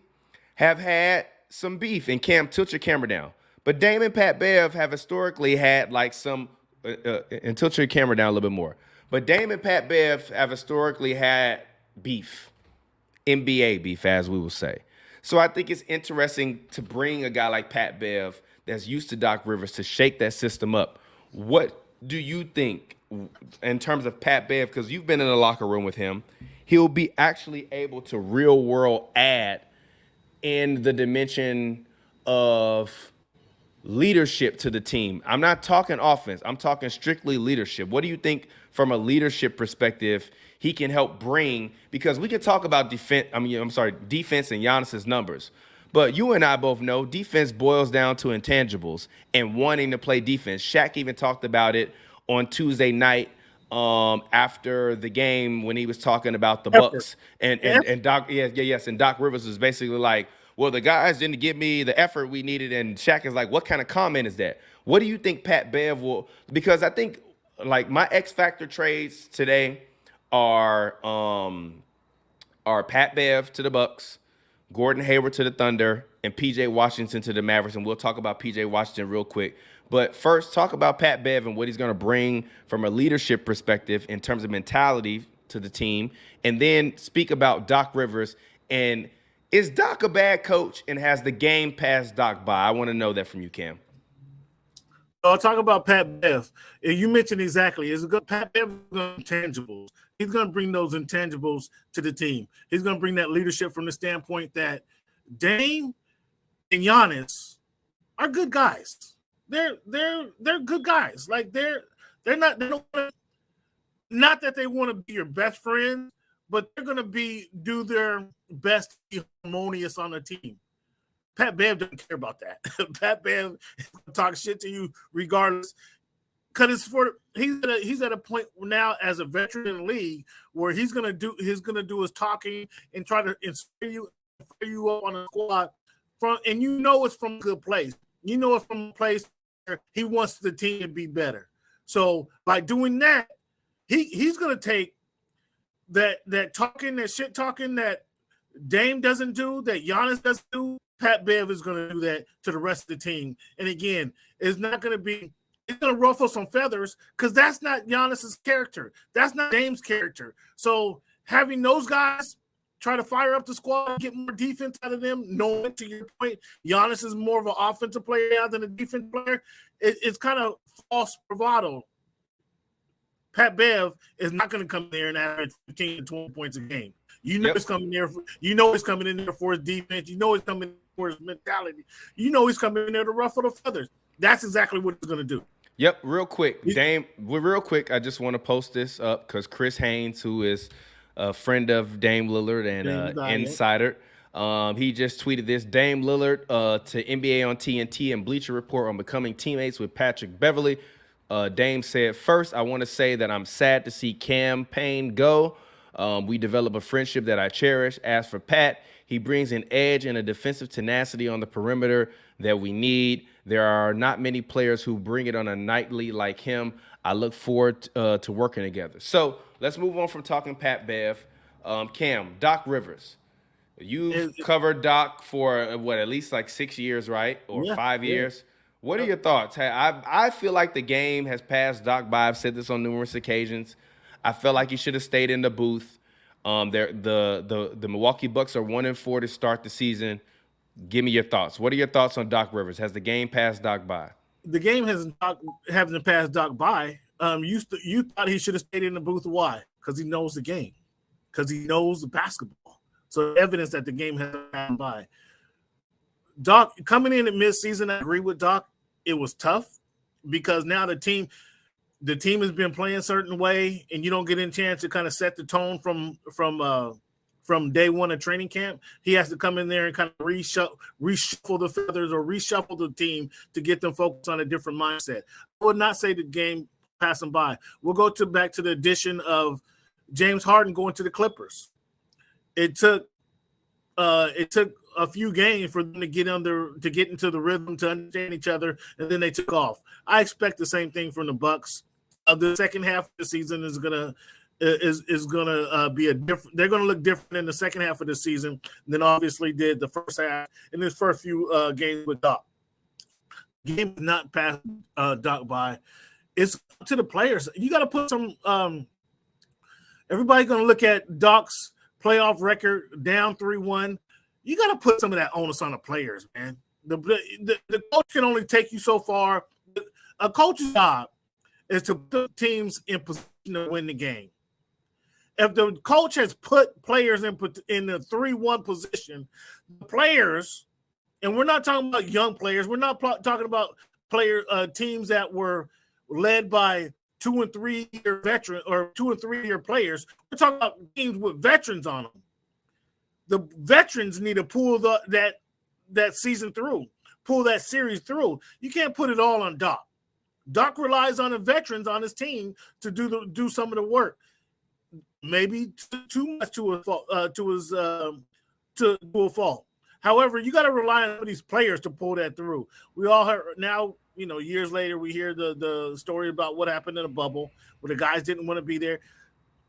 have had some beef. And Cam, tilt your camera down. But Dame and Pat Bev have historically had like some, and tilt your camera down a little bit more. But Dame and Pat Bev have historically had beef, NBA beef, as we will say. So I think it's interesting to bring a guy like Pat Bev that's used to Doc Rivers to shake that system up. What do you think in terms of Pat Bev? Because you've been in the locker room with him. He'll be actually able to real world add in the dimension of leadership to the team. I'm not talking offense. I'm talking strictly leadership. What do you think from a leadership perspective he can help bring? Because we can talk about defense and Giannis's numbers. But you and I both know defense boils down to intangibles and wanting to play defense. Shaq even talked about it on Tuesday night after the game when he was talking about the Bucks. And Doc, and Doc Rivers was basically like, well, the guys didn't give me the effort we needed. And Shaq is like, what kind of comment is that? What do you think Pat Bev will? Because I think like my X Factor trades today are Pat Bev to the Bucks, Gordon Hayward to the Thunder, and PJ Washington to the Mavericks. And we'll talk about PJ Washington real quick. But first, talk about Pat Bev and what he's going to bring from a leadership perspective in terms of mentality to the team. And then speak about Doc Rivers. And is Doc a bad coach and has the game passed Doc by? I want to know that from you, Cam.
I'll talk about Pat Bev. You mentioned exactly. Pat Bev intangibles. He's going to bring those intangibles to the team. He's going to bring that leadership from the standpoint that Dame and Giannis are good guys. They're good guys. Like they're not not that they want to be your best friend, but they're going to do their best to be harmonious on the team. Pat Bev doesn't care about that. Pat Bev talk shit to you regardless, because he's at a point now as a veteran in the league where he's gonna do his talking and try to inspire you up on a squad and it's from a good place. You know it's from a place where he wants the team to be better. So by doing that, he's gonna take that shit talking that Dame doesn't do, that Giannis doesn't do. Pat Bev is going to do that to the rest of the team. And again, it's going to ruffle some feathers because that's not Giannis's character. That's not Dame's character. So having those guys try to fire up the squad and get more defense out of them, knowing, to your point, Giannis is more of an offensive player now than a defensive player, it's kind of false bravado. Pat Bev is not going to come there and average 15 to 20 points a game. He's coming there. He's coming in there for his defense. He's coming for his mentality. He's coming in there to ruffle the feathers. That's exactly what he's going to do.
Yep. Real quick, Dame. Real quick, I just want to post this up because Chris Haynes, who is a friend of Dame Lillard and insider, he just tweeted this: Dame Lillard to NBA on TNT and Bleacher Report on becoming teammates with Patrick Beverley. Dame said, first, I want to say that I'm sad to see Cam Payne go. We develop a friendship that I cherish. As for Pat, he brings an edge and a defensive tenacity on the perimeter that we need. There are not many players who bring it on a nightly like him. I look forward to working together. So let's move on from talking Pat Bev. Cam, Doc Rivers. You've covered Doc for, at least like 6 years, right? Or 5 years. What are your thoughts? I feel like the game has passed Doc by. I've said this on numerous occasions. I felt like he should have stayed in the booth. The Milwaukee Bucks are 1-4 to start the season. Give me your thoughts. What are your thoughts on Doc Rivers? Has the game passed Doc by?
The game hasn't passed Doc by. You thought he should have stayed in the booth. Why? Because he knows the game. Because he knows the basketball. So evidence that the game has passed by. Doc coming in at midseason, I agree with Doc. It was tough because now the team has been playing a certain way, and you don't get a chance to kind of set the tone from day one of training camp. He has to come in there and kind of reshuffle the feathers or reshuffle the team to get them focused on a different mindset. I would not say the game passing by. We'll go back to the addition of James Harden going to the Clippers. It took a few games for them to get into the rhythm, to understand each other, and then they took off. I expect the same thing from the Bucks. The second half of the season is gonna be a different. They're gonna look different in the second half of the season than obviously did the first half in his first few games with Doc. Game not passed Doc by. It's up to the players. You got to put some. Everybody's gonna look at Doc's playoff record down 3-1. You got to put some of that onus on the players, man. The coach can only take you so far. A coach's job is to put teams in position to win the game. If the coach has put players in the 3-1 position, the players, and we're not talking about young players, we're not talking about teams that were led by 2 and 3 year veteran or 2 and 3 year players. We're talking about teams with veterans on them. The veterans need to pull that season through, pull that series through. You can't put it all on Doc. Doc relies on the veterans on his team to do some of the work. Maybe too much to a fault. However, you got to rely on these players to pull that through. We all heard now, years later, we hear the story about what happened in the bubble where the guys didn't want to be there.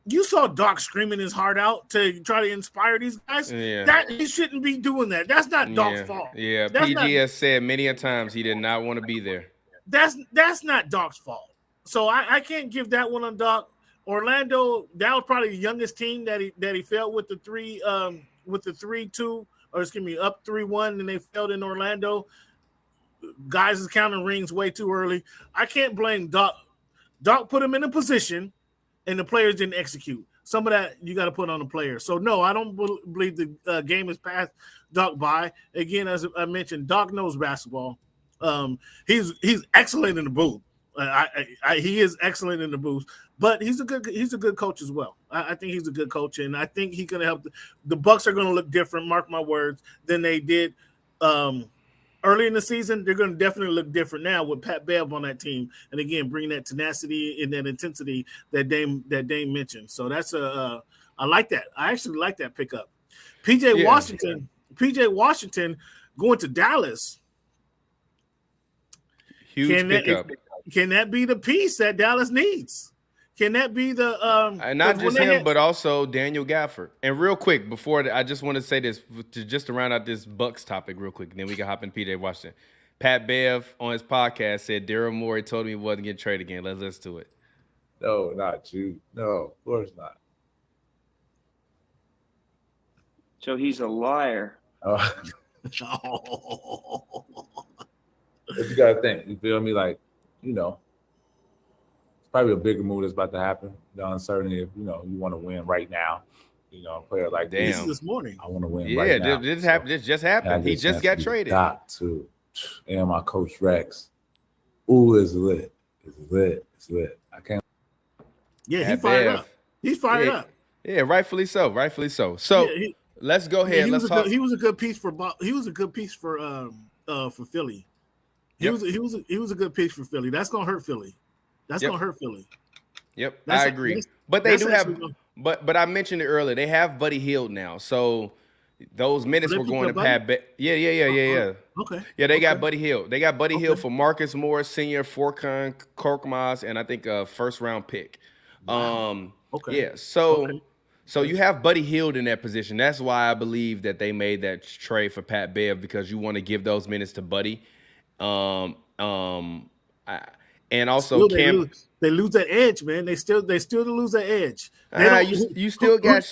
You saw Doc screaming his heart out to try to inspire these guys. Yeah. That he shouldn't be doing that. That's not Doc's fault.
Yeah, PG has said many a times he did not want to be there.
That's not Doc's fault. So I can't give that one on Doc. Orlando, that was probably the youngest team that he failed with the 3-2, or excuse me, up 3-1, and they failed in Orlando. Guys is counting rings way too early. I can't blame Doc. Doc put him in a position, and the players didn't execute. Some of that you got to put on the players. So, no, I don't believe the game has passed Doc by. Again, as I mentioned, Doc knows basketball. He's excellent in the booth. He is excellent in the booth, but he's a good coach as well. I think he's a good coach, and I think he's going to help. The Bucks are going to look different, mark my words, than they did early in the season. They're going to definitely look different now with Pat Bev on that team, and again, bring that tenacity and that intensity that Dame mentioned. So that's I like that. I actually like that pickup. PJ Washington going to Dallas.
Huge pickup.
Can that be the piece that Dallas needs? Can that be the
and not just him, but also Daniel Gafford? And real quick, before I just want to say this just to round out this Bucks topic real quick, and then we can hop in PJ Washington. Pat Bev on his podcast said Daryl Morey told him he wasn't getting traded again. Let's listen to it.
No, not you. No, of course not.
So he's a liar.
But you gotta think, you feel me? Like, it's probably a bigger move that's about to happen. The uncertainty if you want to win right now. A player like
this morning.
I want to win right now.
This just happened. He just got traded.
Got to. And my coach Rex. Ooh, it's lit. It's lit. I can't.
Yeah, he's fired up. He's fired up.
Yeah, rightfully so. So let's go ahead.
He was a good piece for Philly. He was a good piece for Philly. That's gonna hurt Philly. Gonna hurt Philly.
Yep, I agree. But they do have. But I mentioned it earlier. They have Buddy Hield now, so those minutes were going to Pat. Yeah.
Okay.
Yeah, they got Buddy Hield. They got Buddy Hield for Marcus Morris, Senior, Forcon, Korkmaz, and I think a first-round pick.
Wow. Okay.
Yeah. So you have Buddy Hield in that position. That's why I believe that they made that trade for Pat Bev, because you want to give those minutes to Buddy. And also
they lose that edge, man. They still lose that edge.
You still got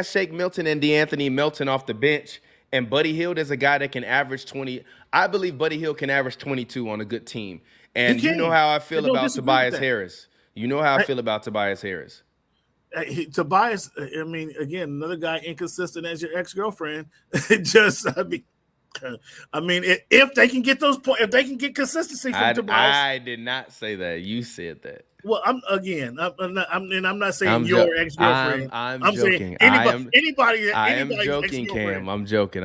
Shake Milton and DeAnthony Melton off the bench, and Buddy Hield is a guy that can average 20. I believe Buddy Hield can average 22 on a good team. And you know how I feel about Tobias Harris.
Tobias, I mean, again, another guy inconsistent as your ex-girlfriend. I mean, if they can get those points, if they can get consistency from Tobias.
I did not say that. You said that.
Well, I'm not saying your ex-girlfriend.
I'm
joking.
Saying anybody.
I'm
joking, Cam. I'm joking.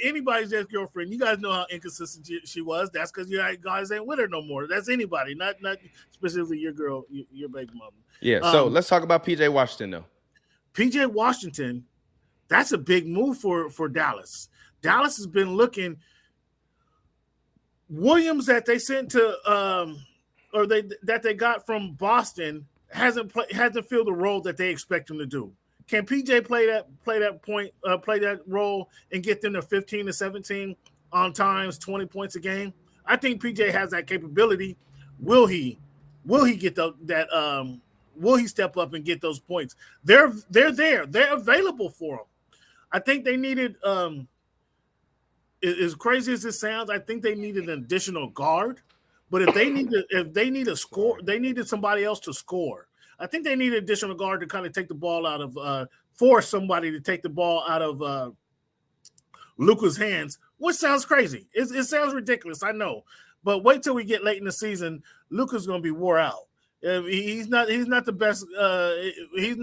Anybody's ex-girlfriend. You guys know how inconsistent she was. That's because you guys ain't with her no more. That's anybody, not specifically your girl, your baby mama.
Yeah. So let's talk about PJ Washington though.
PJ Washington, That's a big move for Dallas. Dallas has been looking. Williams that they sent to that they got from Boston hasn't filled the role that they expect him to do. Can PJ play that role and get them to 15 to 17 on times, 20 points a game? I think PJ has that capability. Will he get that? Will he step up and get those points? They're there. They're available for him. I think they needed. As crazy as it sounds, I think they needed an additional guard. But if they need a score, they needed somebody else to score. I think they need an additional guard to kind of take the ball out of force somebody to take the ball out of Luka's hands, which sounds crazy. It sounds ridiculous, I know. But wait till we get late in the season. Luka's going to be wore out. He's not the best. He's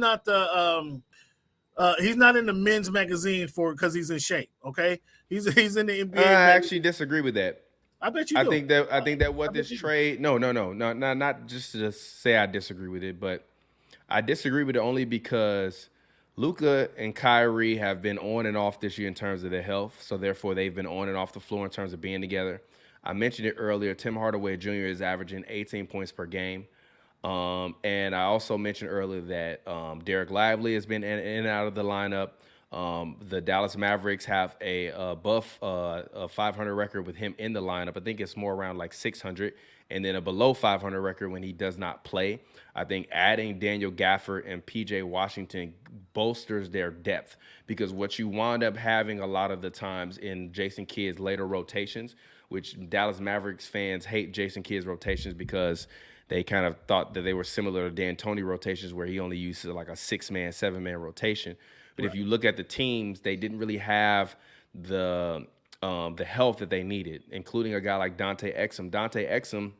not in the men's magazine because he's in shape. Okay, he's in the NBA.
I actually disagree with that.
I bet you do.
I think that what this trade. No, not just to say I disagree with it, but I disagree with it only because Luka and Kyrie have been on and off this year in terms of their health. So therefore, they've been on and off the floor in terms of being together. I mentioned it earlier. Tim Hardaway Jr. is averaging 18 points per game. And I also mentioned earlier that Derek Lively has been in and out of the lineup. The Dallas Mavericks have a 500 record with him in the lineup. I think it's more around like 600, and then a below 500 record when he does not play. I think adding Daniel Gafford and PJ Washington bolsters their depth, because what you wind up having a lot of the times in Jason Kidd's later rotations, which Dallas Mavericks fans hate Jason Kidd's rotations because they kind of thought that they were similar to D'Antoni rotations where he only used like a 6-man, 7-man rotation. But if you look at the teams, they didn't really have the health that they needed, including a guy like Dante Exum. Dante Exum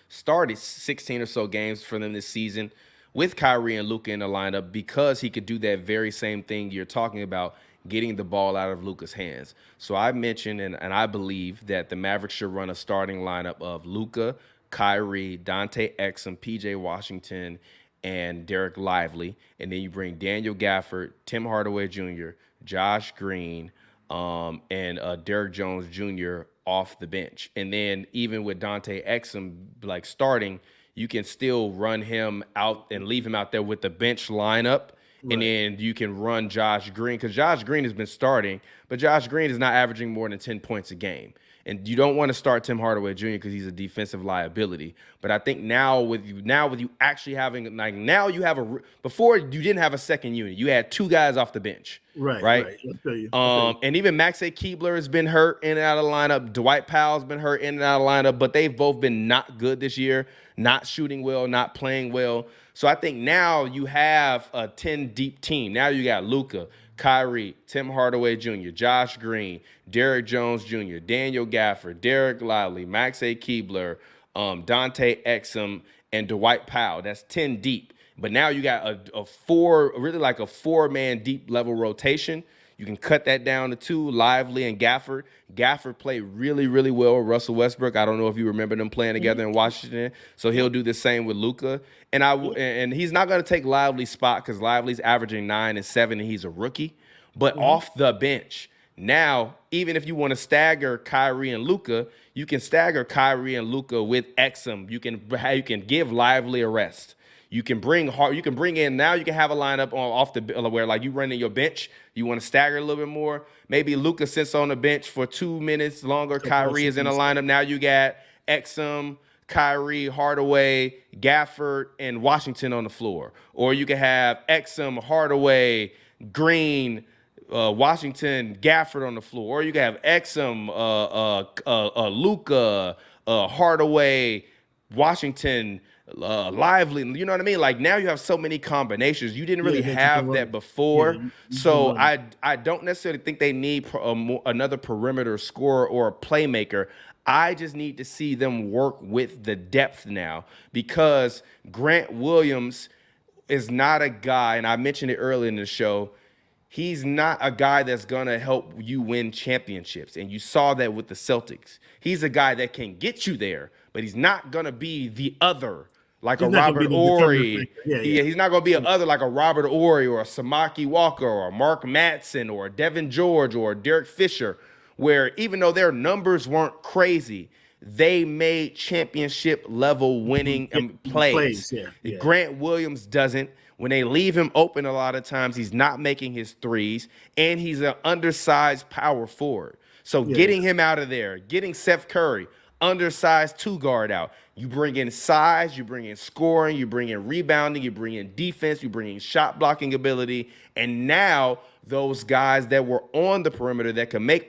started 16 or so games for them this season with Kyrie and Luka in the lineup because he could do that very same thing you're talking about, getting the ball out of Luka's hands. So I mentioned and I believe that the Mavericks should run a starting lineup of Luka, Kyrie, Dante Exum, PJ Washington, and Derek Lively, and then you bring Daniel Gafford, Tim Hardaway Jr., Josh Green, and Derek Jones Jr. off the bench. And then even with Dante Exum like starting, you can still run him out and leave him out there with the bench lineup. Right. And then you can run Josh Green, because Josh Green has been starting, but Josh Green is not averaging more than 10 points a game. And you don't want to start Tim Hardaway Jr. because he's a defensive liability. But I think now with you actually having, like, now you have before you didn't have a second unit. You had 2 guys off the bench. Right.
I'll tell you.
And even Maxey Keebler has been hurt in and out of the lineup. Dwight Powell's been hurt in and out of the lineup, but they've both been not good this year, not shooting well, not playing well. So I think now you have a 10-deep team. Now you got Luka, Kyrie, Tim Hardaway Jr., Josh Green, Derek Jones Jr., Daniel Gafford, Derek Lively, Maxey Keebler, Dante Exum, and Dwight Powell. That's 10 deep. But now you got a 4-man deep level rotation. You can cut that down to 2, Lively and Gafford. Gafford played really, really well with Russell Westbrook. I don't know if you remember them playing together in Washington. So he'll do the same with Luka. And he's not going to take Lively's spot because Lively's averaging 9 and 7, and he's a rookie. But off the bench, now, even if you want to stagger Kyrie and Luka, you can stagger Kyrie and Luka with Exum. You can give Lively a rest. You can bring in, now you can have a lineup off the where, like, you run in your bench, you want to stagger a little bit more. Maybe Luka sits on the bench for 2 minutes longer. Kyrie is in the lineup. Now you got Exum, Kyrie, Hardaway, Gafford, and Washington on the floor. Or you can have Exum, Hardaway, Green, Washington, Gafford on the floor. Or you can have Exum, Luka, Hardaway, Washington, Lively. You know what I mean? Like, now you have so many combinations. You didn't really have that before. So I don't necessarily think they need another perimeter scorer or a playmaker. I just need to see them work with the depth now, because Grant Williams is not a guy, and I mentioned it earlier in the show, he's not a guy that's going to help you win championships. And you saw that with the Celtics. He's a guy that can get you there, but he's not going to be the other. like
He's
a
not gonna
Robert
be the determining
Ory.
factor. Yeah.
He's not going to be an other like a Robert Ory or a Samaki Walker or Mark Matson or Devin George or Derek Fisher, where even though their numbers weren't crazy, they made championship level winning plays.
Yeah.
Grant Williams doesn't. When they leave him open a lot of times, he's not making his threes, and he's an undersized power forward. So getting him out of there, getting Seth Curry, undersized two guard out. You bring in size, you bring in scoring, you bring in rebounding, you bring in defense, you bring in shot blocking ability, and now those guys that were on the perimeter that can they can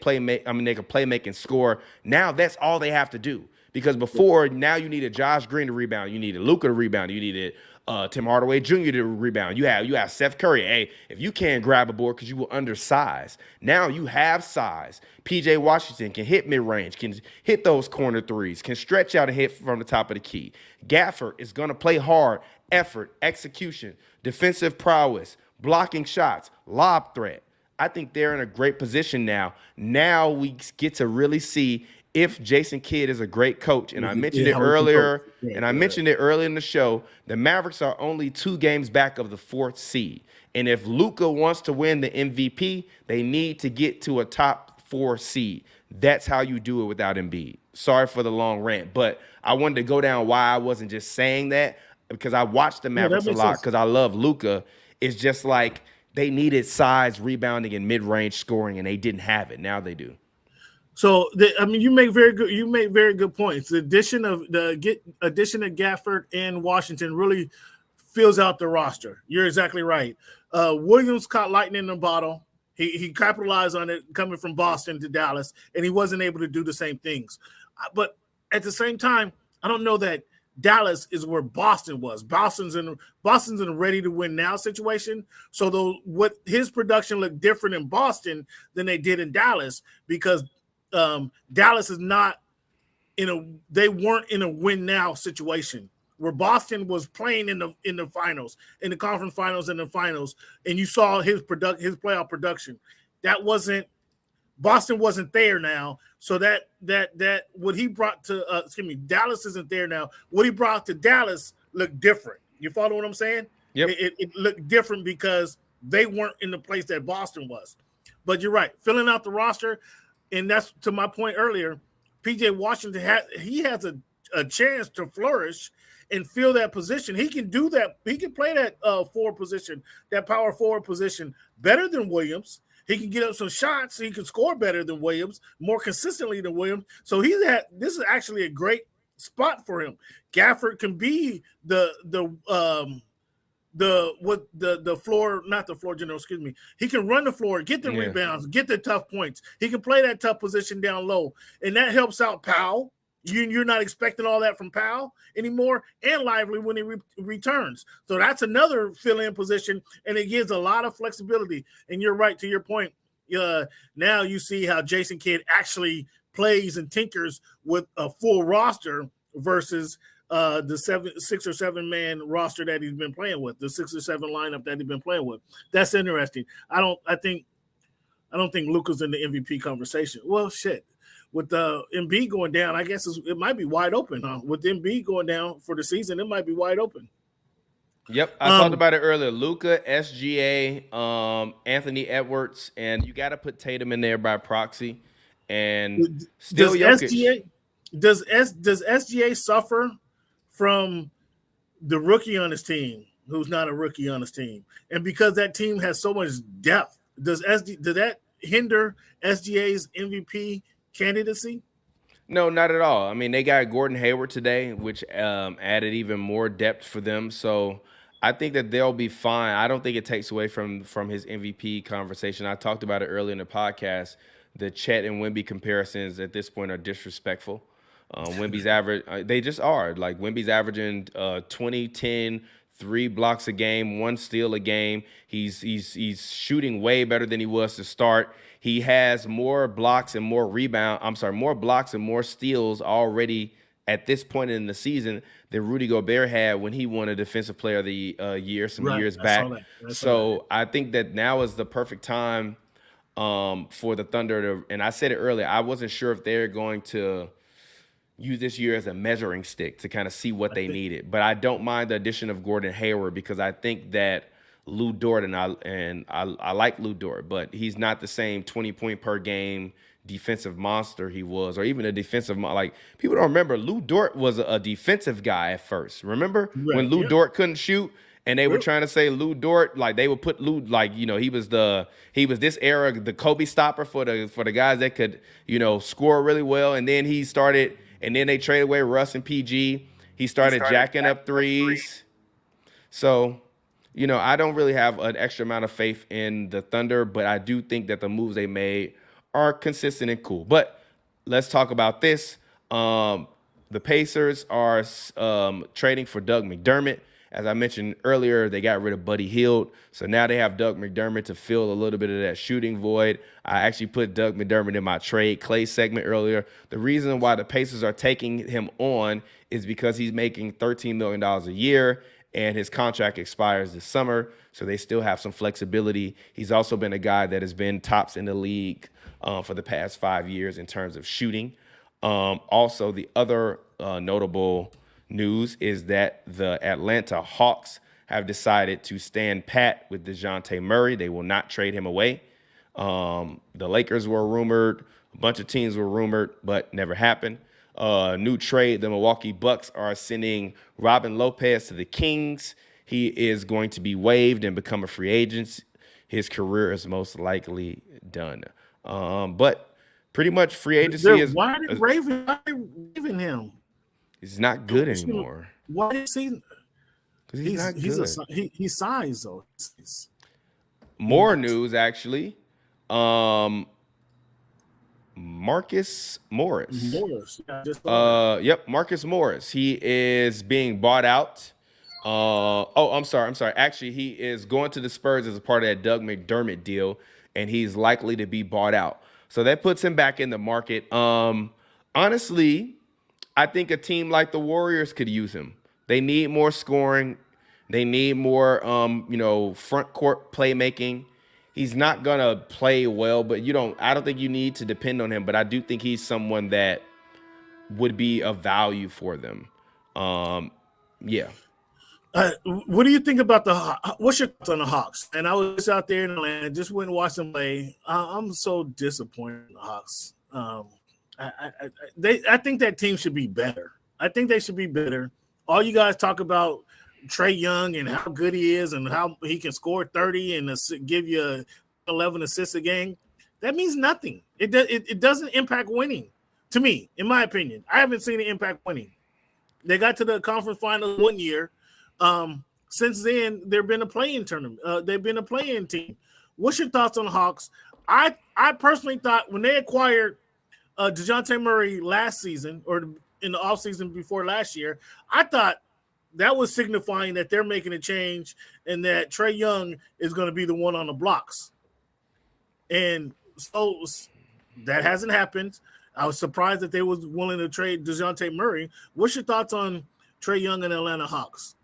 play, make, and score. Now that's all they have to do. Because before, now you needed Josh Green to rebound, you needed Luka to rebound, you needed Tim Hardaway Jr. to rebound. You have Seth Curry. Hey, if you can't grab a board because you were undersized, now you have size. PJ Washington can hit mid-range, can hit those corner threes, can stretch out and hit from the top of the key. Gafford is going to play hard, effort, execution, defensive prowess, blocking shots, lob threat. I think they're in a great position now. Now we get to really see if Jason Kidd is a great coach. And I mentioned it earlier, mentioned it earlier in the show, the Mavericks are only 2 games back of the 4th seed. And if Luka wants to win the MVP, they need to get to a top 4 seed. That's how you do it without Embiid. Sorry for the long rant, but I wanted to go down why I wasn't just saying that, because I watched the Mavericks a lot because I love Luka. It's just like they needed size, rebounding, and mid-range scoring, and they didn't have it. Now they do.
So you make very good points. The addition of Gafford and Washington really fills out the roster. You're exactly right. Williams caught lightning in the bottle. He capitalized on it coming from Boston to Dallas, and he wasn't able to do the same things. But at the same time, I don't know that Dallas is where Boston was. Boston's in a ready to win now situation. So what his production looked different in Boston than they did in Dallas, because Dallas is not they weren't in a win now situation where Boston was playing in the finals, in the conference finals and the finals, and you saw his playoff production. Boston wasn't there now. So that what he brought to Dallas isn't there now. What he brought to Dallas looked different. You follow what I'm saying?
Yep.
It looked different because they weren't in the place that Boston was. But you're right, filling out the roster. And that's to my point earlier. PJ Washington has a chance to flourish and fill that position. He can do that. He can play that forward position, that power forward position, better than Williams. He can get up some shots. He can score better than Williams, more consistently than Williams. So this is actually a great spot for him. Gafford can be the floor, not the floor general, excuse me. He can run the floor, get the rebounds, get the tough points. He can play that tough position down low, and that helps out Powell. You're not expecting all that from Powell anymore, and Lively when he returns. So that's another fill-in position, and it gives a lot of flexibility. And you're right, to your point. Now you see how Jason Kidd actually plays and tinkers with a full roster versus the 6 or 7 man roster that he's been playing with, the 6 or 7 lineup that he's been playing with. That's interesting. I don't think Luka's in the MVP conversation. Well, shit. With the Embiid going down, I guess it might be wide open, huh? With Embiid going down for the season, it might be wide open.
Yep, I talked about it earlier. Luka, SGA, Anthony Edwards, and you got to put Tatum in there by proxy. And still Jokic.
Does SGA suffer from the rookie on his team, who's not a rookie on his team, and because that team has so much depth, does that hinder SGA's MVP candidacy?
No, not at all. I mean, they got Gordon Hayward today, which added even more depth for them. So I think that they'll be fine. I don't think it takes away from his MVP conversation. I talked about it earlier in the podcast. The Chet and Wemby comparisons at this point are disrespectful. Wemby's average, they just are. Like, Wemby's averaging 20, 10, 3 blocks a game, 1 steal a game. He's shooting way better than he was to start. He has more blocks and more blocks and more steals already at this point in the season than Rudy Gobert had when he won a Defensive Player of the Year some years back. So I think that now is the perfect time for the Thunder to, and I said it earlier, I wasn't sure if they're going to use this year as a measuring stick to kind of see what they needed. But I don't mind the addition of Gordon Hayward because I think that Lou Dort and I like Lou Dort, but he's not the same 20-point per game defensive monster he was, or even a defensive like people don't remember Lou Dort was a defensive guy at first. Remember when Lou Dort couldn't shoot and they were trying to say Lou Dort, like they would put Lou, like, you know, he was this era, the Kobe stopper for the guys that could, you know, score really well. And then he started, and then they traded away Russ and PG. He started jacking up threes. So, you know, I don't really have an extra amount of faith in the Thunder, but I do think that the moves they made are consistent and cool. But let's talk about this. The Pacers are trading for Doug McDermott. As I mentioned earlier, they got rid of Buddy Hield, so now they have Doug McDermott to fill a little bit of that shooting void. I actually put Doug McDermott in my trade Clay segment earlier. The reason why the Pacers are taking him on is because he's making $13 million a year, and his contract expires this summer, so they still have some flexibility. He's also been a guy that has been tops in the league for the past 5 years in terms of shooting. Also, the other notable news is that the Atlanta Hawks have decided to stand pat with DeJounte Murray. They will not trade him away. The Lakers were rumored. A bunch of teams were rumored, but never happened. New trade, the Milwaukee Bucks are sending Robin Lopez to the Kings. He is going to be waived and become a free agent. His career is most likely done. But pretty much free agency is...
Why are they waiving him?
He's not good anymore.
Why is he?
Because he's not good.
He's size though.
More news actually. Marcus Morris. Yep, Marcus Morris. He is being bought out. I'm sorry. Actually, he is going to the Spurs as a part of that Doug McDermott deal, and he's likely to be bought out. So that puts him back in the market. Honestly, I think a team like the Warriors could use him. They need more scoring. They need more, front court playmaking. He's not gonna play well, but I don't think you need to depend on him. But I do think he's someone that would be of value for them. Yeah.
What do you think about what's your thoughts on the Hawks? And I was out there in Atlanta, just went and watched them play. I'm so disappointed in the Hawks. I think that team should be better. I think they should be better. All you guys talk about Trae Young and how good he is and how he can score 30 and give you 11 assists a game. That means nothing. It doesn't impact winning, to me, in my opinion. I haven't seen it impact winning. They got to the conference finals 1 year. Since then, they've been a play-in tournament. They've been a play-in team. What's your thoughts on the Hawks? I personally thought when they acquired DeJounte Murray last season or in the offseason before last year, I thought that was signifying that they're making a change and that Trae Young is going to be the one on the blocks. And so that hasn't happened. I was surprised that they was willing to trade DeJounte Murray. What's your thoughts on Trae Young and Atlanta Hawks?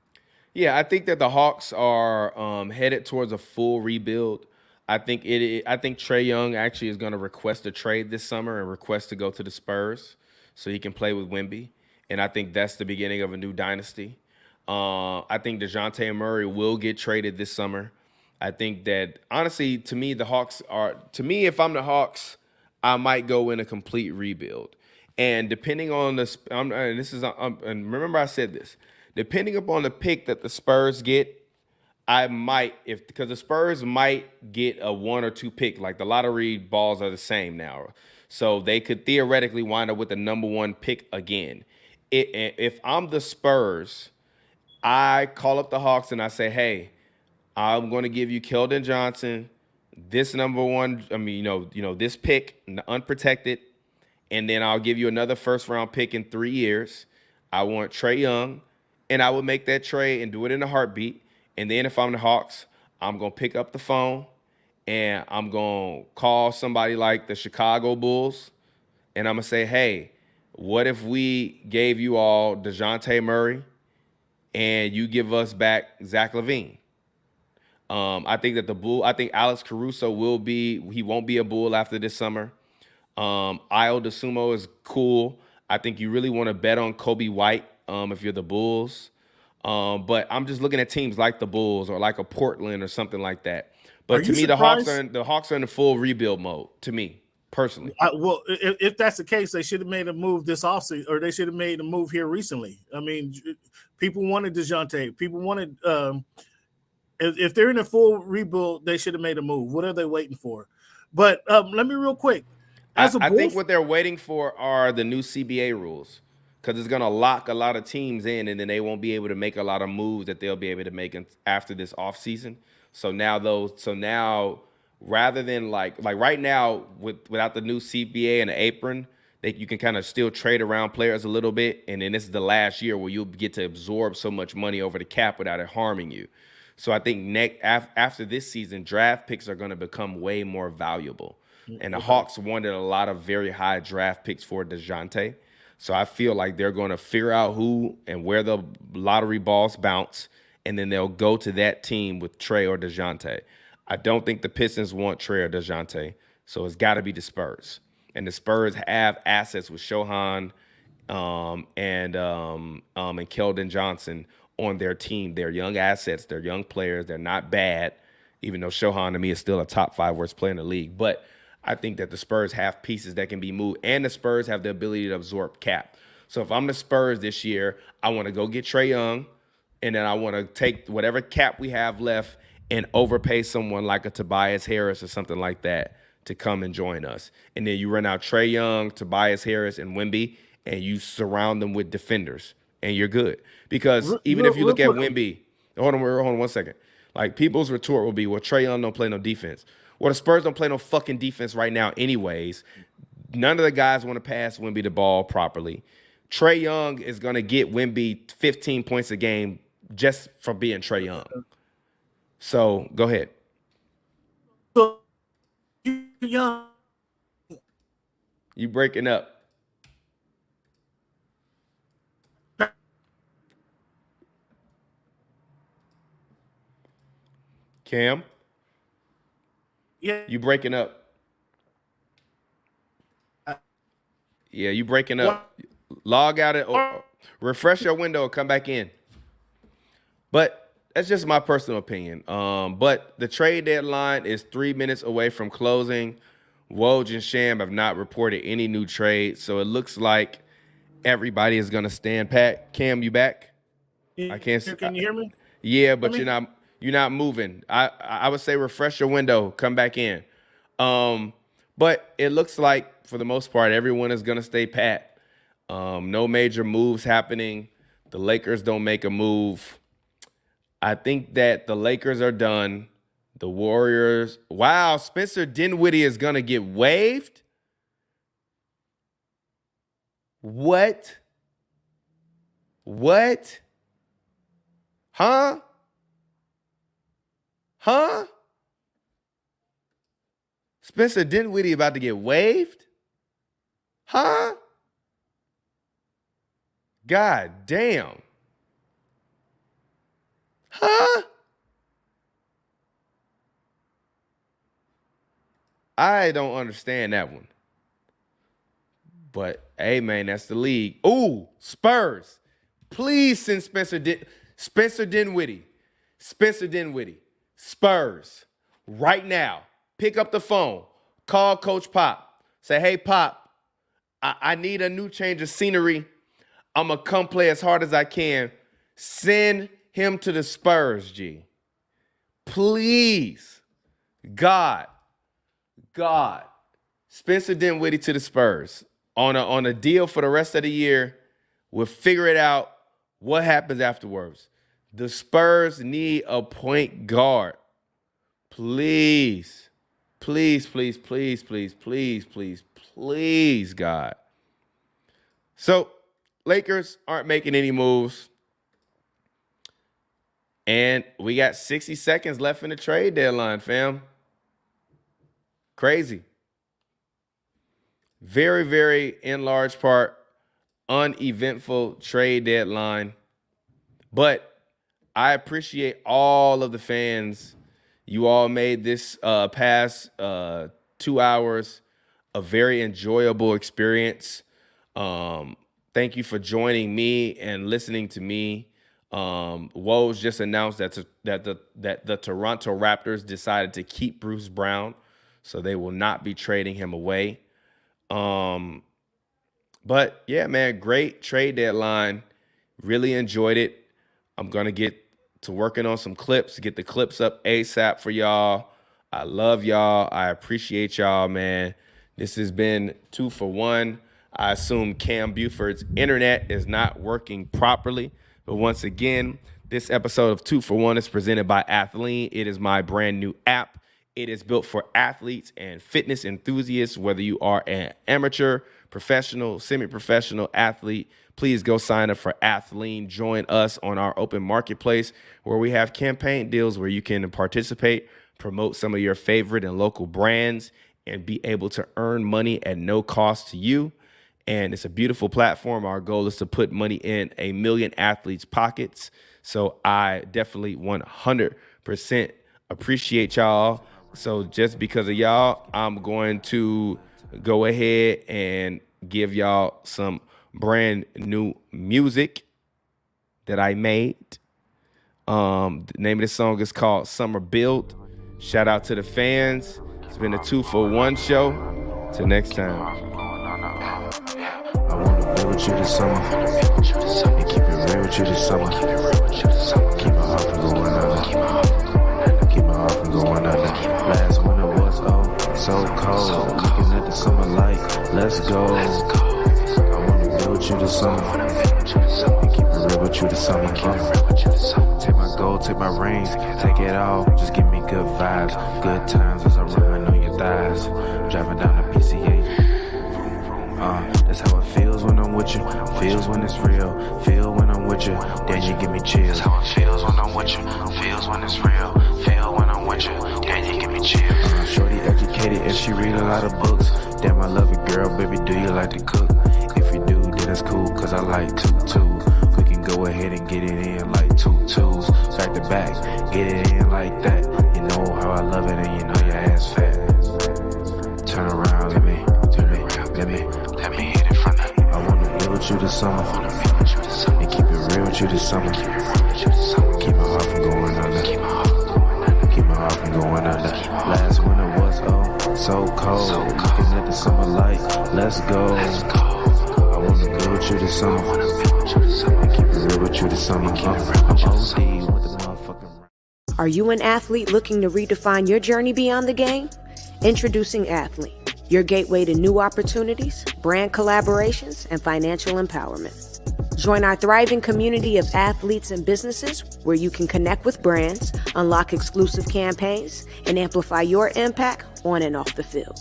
Yeah, I think that the Hawks are headed towards a full rebuild. I think Trae Young actually is going to request a trade this summer and request to go to the Spurs so he can play with Wemby. And I think that's the beginning of a new dynasty. I think DeJounte Murray will get traded this summer. I think that, honestly, to me, if I'm the Hawks, I might go in a complete rebuild. And depending on and remember I said this, depending upon the pick that the Spurs get, because the Spurs might get a 1 or 2 pick, like the lottery balls are the same now. So they could theoretically wind up with the number 1 pick again. If I'm the Spurs, I call up the Hawks and I say, hey, I'm going to give you Keldon Johnson, this number 1, this pick, unprotected, and then I'll give you another first-round pick in 3 years. I want Trae Young, and I would make that trade and do it in a heartbeat. And then if I'm the Hawks, I'm going to pick up the phone and I'm going to call somebody like the Chicago Bulls, and I'm going to say, hey, what if we gave you all DeJounte Murray and you give us back Zach LaVine? I think Alex Caruso won't be a Bull after this summer. Io DeSumo is cool. I think you really want to bet on Kobe White if you're the Bulls. But I'm just looking at teams like the Bulls or like a Portland or something like that.
Are
But to
you
me, the Hawks
surprised?
are in the full rebuild mode. To me, personally,
Well, if that's the case, they should have made a move this offseason, or they should have made a move here recently. I mean, people wanted DeJounte. People wanted. If they're in a full rebuild, they should have made a move. What are they waiting for? But let me real quick. As a
I think
Bulls,
what they're waiting for are the new CBA rules because it's going to lock a lot of teams in, and then they won't be able to make a lot of moves that they'll be able to make after this offseason. So now rather than like right now without the new CBA and the apron, you can kind of still trade around players a little bit, and then this is the last year where you'll get to absorb so much money over the cap without it harming you. So I think after this season, draft picks are going to become way more valuable. And the Hawks wanted a lot of very high draft picks for DeJounte. So I feel like they're going to figure out who and where the lottery balls bounce, and then they'll go to that team with Trey or DeJounte. I don't think the Pistons want Trey or DeJounte, so it's got to be the Spurs. And the Spurs have assets with Shohan and Keldon Johnson on their team. They're young assets. They're young players. They're not bad, even though Shohan to me is still a top 5 worst player in the league. But I think that the Spurs have pieces that can be moved, and the Spurs have the ability to absorb cap. So if I'm the Spurs this year, I want to go get Trae Young, and then I want to take whatever cap we have left and overpay someone like a Tobias Harris or something like that to come and join us. And then you run out Trae Young, Tobias Harris, and Wemby, and you surround them with defenders, and you're good. Because even if you look at Wemby, hold on 1 second. Like, people's retort will be, well, Trae Young don't play no defense. Well, the Spurs don't play no fucking defense right now anyways. None of the guys want to pass Wemby the ball properly. Trae Young is going to get Wemby 15 points a game just for being Trae Young. So, go ahead.
So, Young.
You breaking up. Cam?
Yeah.
You breaking up. Yeah, you breaking up. Log out or refresh your window and come back in. But that's just my personal opinion. But the trade deadline is 3 minutes away from closing. Woj and Sham have not reported any new trades, so it looks like everybody is going to stand pat. Cam, you back? I can't.
Can you hear me?
Yeah, but you're not moving. I would say refresh your window, come back in. But it looks like for the most part, everyone is gonna stay pat. No major moves happening. The Lakers don't make a move. I think that the Lakers are done. The Warriors. Wow, Spencer Dinwiddie is gonna get waived. What? Huh? Spencer Dinwiddie about to get waived? Huh? God damn. Huh? I don't understand that one. But, hey, man, that's the league. Ooh, Spurs. Please send Spencer Dinwiddie. Spurs. Right now. Pick up the phone. Call Coach Pop. Say, hey, Pop, I need a new change of scenery. I'm going to come play as hard as I can. Send him to the Spurs, G. Please. God. Spencer Dinwiddie to the Spurs. On a deal for the rest of the year. We'll figure it out. What happens afterwards? The Spurs need a point guard. Please, God. So, Lakers aren't making any moves. And we got 60 seconds left in the trade deadline, fam. Crazy. Very, very, in large part, uneventful trade deadline. But I appreciate all of the fans. You all made this past 2 hours a very enjoyable experience. Thank you for joining me and listening to me. Woj just announced that the Toronto Raptors decided to keep Bruce Brown, so they will not be trading him away. But yeah, man, great trade deadline. Really enjoyed it. I'm gonna get to working on some clips, get the clips up ASAP for y'all. I love y'all. I appreciate y'all, man. This has been 2 for 1. I assume Cam Buford's internet is not working properly. But once again, this episode of 2 for 1 is presented by Athlean. It is my brand new app. It is built for athletes and fitness enthusiasts, whether you are an amateur, professional, semi-professional athlete. Please go sign up for Athlean. Join us on our open marketplace where we have campaign deals where you can participate, promote some of your favorite and local brands, and be able to earn money at no cost to you. And it's a beautiful platform. Our goal is to put money in 1 million athletes' pockets. So I definitely 100% appreciate y'all. So just because of y'all, I'm going to go ahead and give y'all some brand new music that I made. The name of this song is called Summer Build. Shout out to the fans. It's been a 2 for 1 show. Till next time.
I wanna be with you this summer and keep it real with you this summer. Keep my heart from going under. Keep my heart from going under. Last winter was so cold. Looking at the summer light, let's go. I wanna be with you this summer and keep it real with you this summer. Take my gold, take my rings, take it all. Just give me good vibes, good times as I run on your thighs. Driving down the PCH. That's how it feels when I'm with you. Feels when it's real. Feel when I'm with you. Then you give me chills. That's how it feels when I'm with you. Feels when it's real. Feel when I'm with you. Then you give me chills. Shorty educated and she read a lot of books. Damn, I love it, girl. Baby, do you like to cook? If you do, then it's cool, cause I like tutus. We can go ahead and get it in like tutus. Back to back, get it in like that. You know how I love it and you know your ass fat. Turn around, let me hit it from the. I wanna be with you this summer and keep it real with you this summer. Keep my heart from going under. Keep my heart from going under. Last winter was so cold. Looking at the summer light, let's go. I wanna be with you this summer and keep it real with you this summer. I'm OD with the motherfucking.
Are you an athlete looking to redefine your journey beyond the game? Introducing Athlean, your gateway to new opportunities, brand collaborations, and financial empowerment. Join our thriving community of athletes and businesses where you can connect with brands, unlock exclusive campaigns, and amplify your impact on and off the field.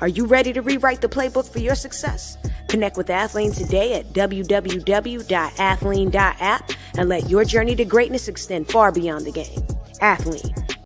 Are you ready to rewrite the playbook for your success? Connect with Athlean today at www.athlean.app and let your journey to greatness extend far beyond the game. Athlean,